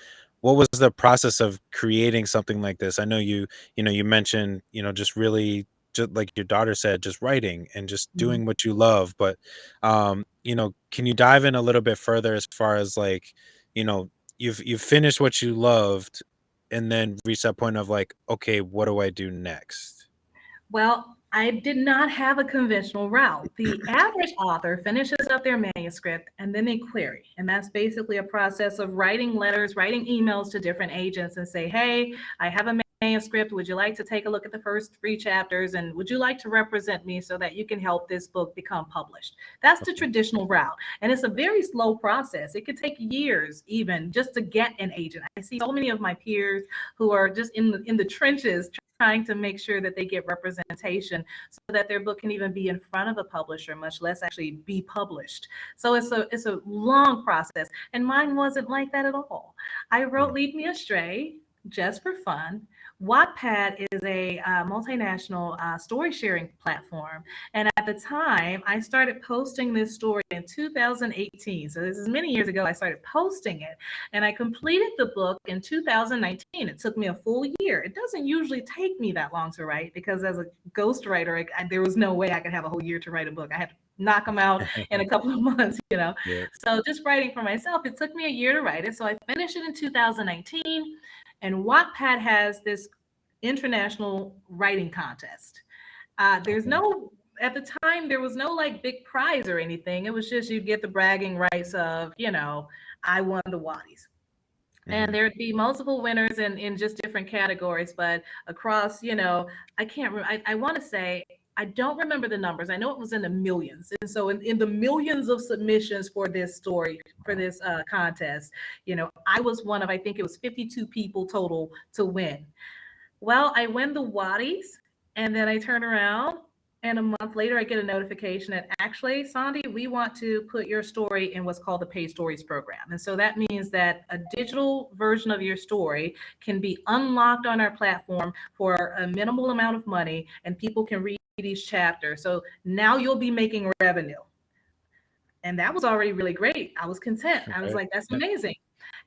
the process of creating something like this? I know you mentioned, just really just like your daughter said, just writing and just Mhm. doing what you love. But can you dive in a little bit further as far as like, you know, you've finished what you loved and then reached that point of like, okay, what do I do next? Well, I did not have a conventional route. The average author finishes up their manuscript and then they query. And that's basically a process of writing letters, writing emails to different agents and say, hey, I have a manuscript. Would you like to take a look at the first 3 chapters? And would you like to represent me so that you can help this book become published? That's the Okay. traditional route. And it's a very slow process. It could take years even just to get an agent. I see so many of my peers who are just in the trenches trying to make sure that they get representation so that their book can even be in front of a publisher, much less actually be published. So it's a long process. And mine wasn't like that at all. I wrote Mhm. Lead Me Astray just for fun. Wattpad is a multinational story sharing platform. And at the time, I started posting this story in 2018. So this is many years ago. I started posting it and I completed the book in 2019. It took me a full year. It doesn't usually take me that long to write because as a ghostwriter, there was no way I could have a whole year to write a book. I had to knock them out in a couple of months. Yeah. So just writing for myself, it took me a year to write it. So I finished it in 2019. And Wattpad has this international writing contest. There's Okay. no At the time there was no like big prize or anything. It was just you get the bragging rights of I won the Waddies. And Mhm. there'd be multiple winners in just different categories, but across, I can't remember. I want to say, I don't remember the numbers. I know it was in the millions. And so in the millions of submissions for this story, for Wow. this contest, I was one of, I think it was 52 people total to win. Well, I win the Waddies, and then I turn around, and a month later, I get a notification that actually, Sondi, we want to put your story in what's called the Paid Stories program. And so that means that a digital version of your story can be unlocked on our platform for a minimal amount of money, and people can read each chapter. So now you'll be making revenue. And that was already really great. I was content. I was Okay. like, that's Yeah. amazing.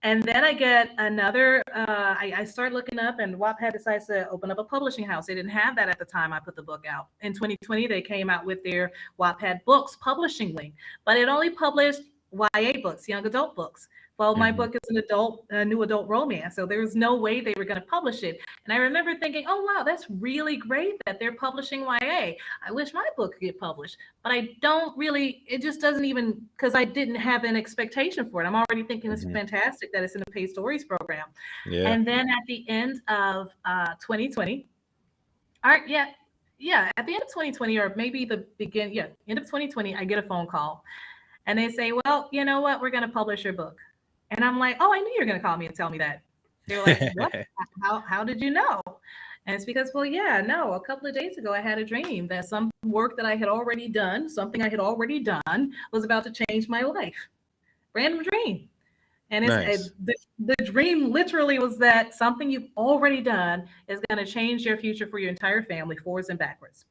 And then I get another, I start looking up, and Wattpad decides to open up a publishing house. They didn't have that at the time I put the book out. In 2020, they came out with their Wattpad Books publishing link, but it only published YA books, young adult books. Well, my Mhm. book is an new adult romance, so there was no way they were going to publish it. And I remember thinking, oh wow, that's really great that they're publishing YA. I wish my book could get published, but I don't really. It just doesn't even, because I didn't have an expectation for it. I'm already thinking it's Mhm. fantastic that it's in the Paid Stories program. Yeah. And then at the end of 2020, or yeah, at the end of 2020, or maybe end of 2020, I get a phone call, and they say, well, you know what, we're going to publish your book. And I'm like, oh, I knew you were going to call me and tell me that. They're like, what? How did you know? And it's because, well, yeah, no, a couple of days ago, I had a dream that some work that I had already done, something I had already done, was about to change my life. Random dream. And Nice. the dream literally was that something you've already done is going to change your future for your entire family, forwards and backwards.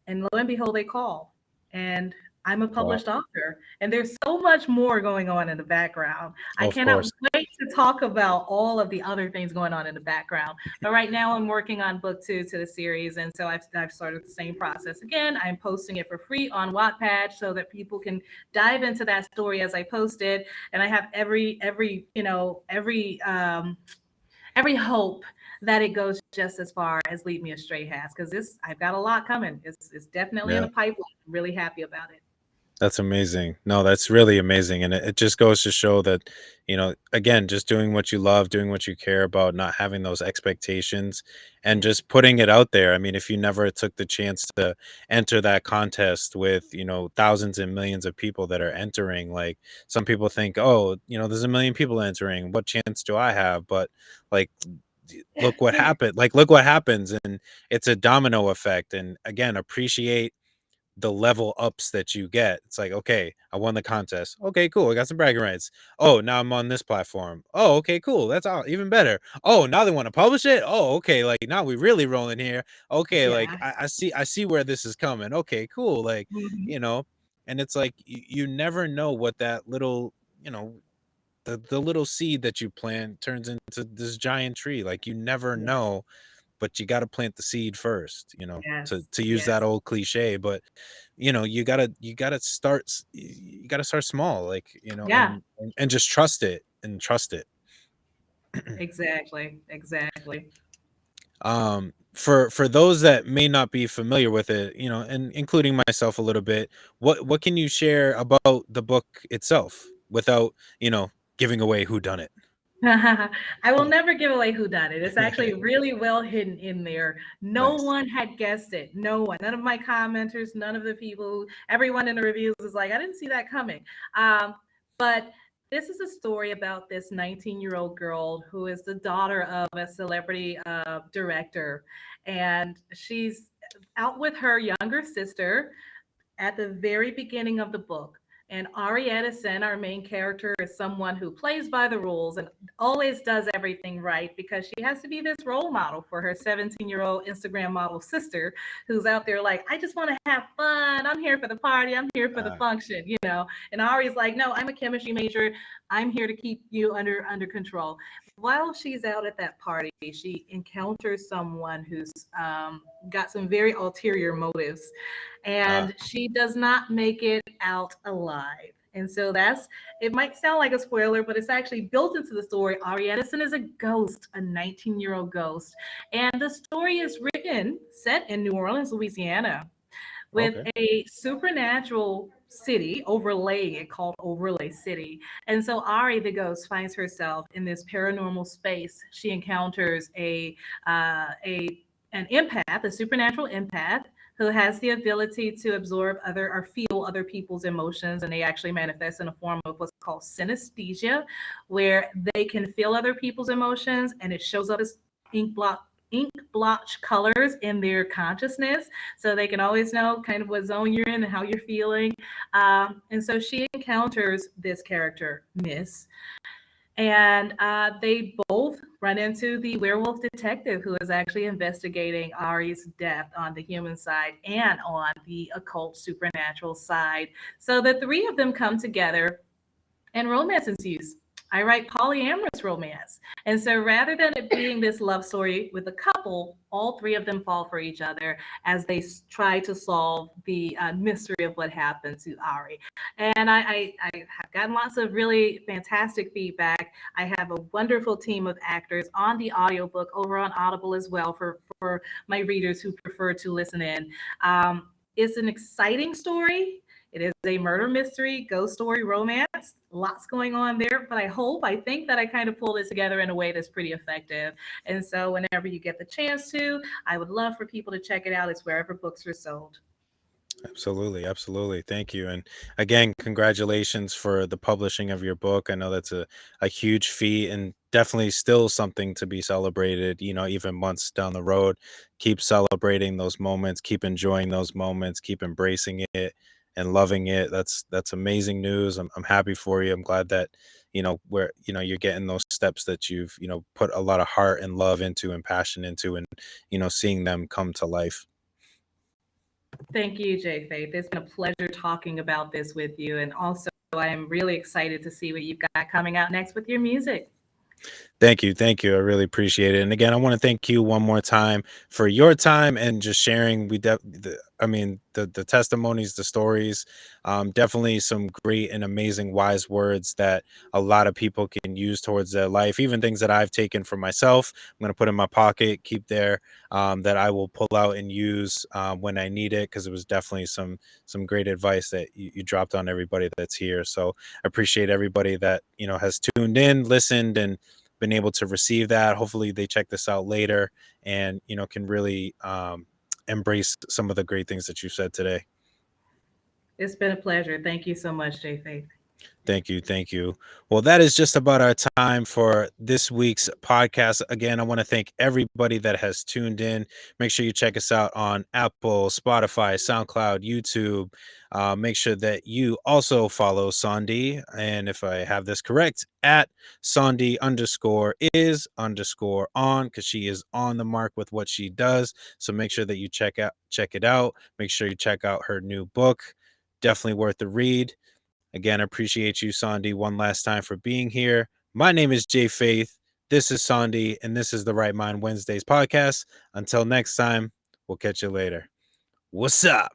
And lo and behold, they call. And I'm a Wow. published author, and there's so much more going on in the background. I Of cannot course. wait to talk about all of the other things going on in the background. But right now, I'm working on book two to the series, and so I've started the same process again. I'm posting it for free on Wattpad so that people can dive into that story as I post it, and I have every hope that it goes just as far as Lead Me Astray has, because this I've got a lot coming. It's definitely in Yeah. the pipeline. I'm really happy about it. That's amazing. No, that's really amazing. And it just goes to show that, again, just doing what you love, doing what you care about, not having those expectations and Yeah. just putting it out there. I mean, if you never took the chance to enter that contest with, thousands and millions of people that are entering, like some people think, oh, there's a million people entering. What chance do I have? But like, look what happened. Like, look what happens. And it's a domino effect. And again, appreciate the level ups that you get. It's like, okay, I won the contest. Okay, cool. I got some bragging rights. Oh, now I'm on this platform. Oh, okay, cool. That's all even better. Oh, now they want to publish it. Oh, okay. Like now we really rolling here. Okay, like Yeah. I see where this is coming. Okay, cool. Like, Mhm. you know, and it's like you never know what that little, you know, the little seed that you plant turns into this giant tree. Like you never Yeah. know, but you got to plant the seed first, Yes. to use that Yes. old cliche. But you gotta start you gotta start small, like, Yeah. and just trust it. Exactly. Exactly. For those that may not be familiar with it, and including myself a little bit, what can you share about the book itself without, giving away who done it? I will never give away who done it. It's actually really well hidden in there. No Nice. one had guessed it. No one. None of my commenters, none of the people, everyone in the reviews was like, I didn't see that coming. But this is a story about this 19-year-old girl who is the daughter of a celebrity director. And she's out with her younger sister at the very beginning of the book. And Ari Edison, our main character, is someone who plays by the rules and always does everything right because she has to be this role model for her 17-year-old Instagram model sister who's out there like, I just want to have fun. I'm here for the party. I'm here for the uh, function. And Ari's like, no, I'm a chemistry major. I'm here to keep you under control. While she's out at that party, she encounters someone who's got some very ulterior motives, uh, and she does not make it out alive. And so it might sound like a spoiler, but it's actually built into the story. Ari Edison is a ghost, a 19-year-old ghost. And the story is set in New Orleans, Louisiana, with okay. a supernatural city overlaying it called Overlay City. And so Ari the ghost finds herself in this paranormal space. She encounters a an empath, a supernatural empath who has the ability to absorb other or feel other people's emotions, and they actually manifest in a form of what's called synesthesia, where they can feel other people's emotions and it shows up as ink blotch colors in their consciousness, so they can always know kind of what zone you're in and how you're feeling. And so she encounters this character, Miss, and they both run into the werewolf detective who is actually investigating Ari's death on the human side and on the occult supernatural side. So the three of them come together and romance ensues. I write polyamorous romance. And so rather than it being this love story with a couple, all three of them fall for each other as they try to solve the mystery of what happened to Ari. And I have gotten lots of really fantastic feedback. I have a wonderful team of actors on the audiobook over on Audible as well for my readers who prefer to listen in. It's an exciting story. It is a murder mystery, ghost story, romance. Lots going on there, but I think that I kind of pulled it together in a way that's pretty effective. And so, whenever you get the chance to, I would love for people to check it out. It's wherever books are sold. Absolutely, absolutely. Thank you. And again, congratulations for the publishing of your book. I know that's a huge feat and definitely still something to be celebrated, even months down the road. Keep celebrating those moments, keep enjoying those moments, keep embracing it and loving it. That's amazing news. I'm happy for you. I'm glad that, where, you're getting those steps that you've, put a lot of heart and love into and passion into and, seeing them come to life. Thank you, Jay Faith. It's been a pleasure talking about this with you. And also, I am really excited to see what you've got coming out next with your music. Thank you. Thank you. I really appreciate it. And again, I want to thank you one more time for your time and just sharing. I mean, the testimonies, the stories, definitely some great and amazing wise words that a lot of people can use towards their life. Even things that I've taken for myself, I'm going to put in my pocket, keep there, that I will pull out and use when I need it. Because it was definitely some great advice that you dropped on everybody that's here. So I appreciate everybody that has tuned in, listened, and been able to receive that. Hopefully they check this out later and can really embrace some of the great things that you said today. It's been a pleasure. Thank you so much, Jay Faith. Thank you. Thank you. Well, that is just about our time for this week's podcast. Again, I want to thank everybody that has tuned in. Make sure you check us out on Apple, Spotify, SoundCloud, YouTube. Make sure that you also follow Sondi. And if I have this correct, at Sondi underscore is underscore on, because she is on the mark with what she does. So make sure that you check it out. Make sure you check out her new book. Definitely worth the read. Again, I appreciate you, Sondi, one last time for being here. My name is Jay Faith. This is Sondi, and this is the Right Mind Wednesdays podcast. Until next time, we'll catch you later. What's up?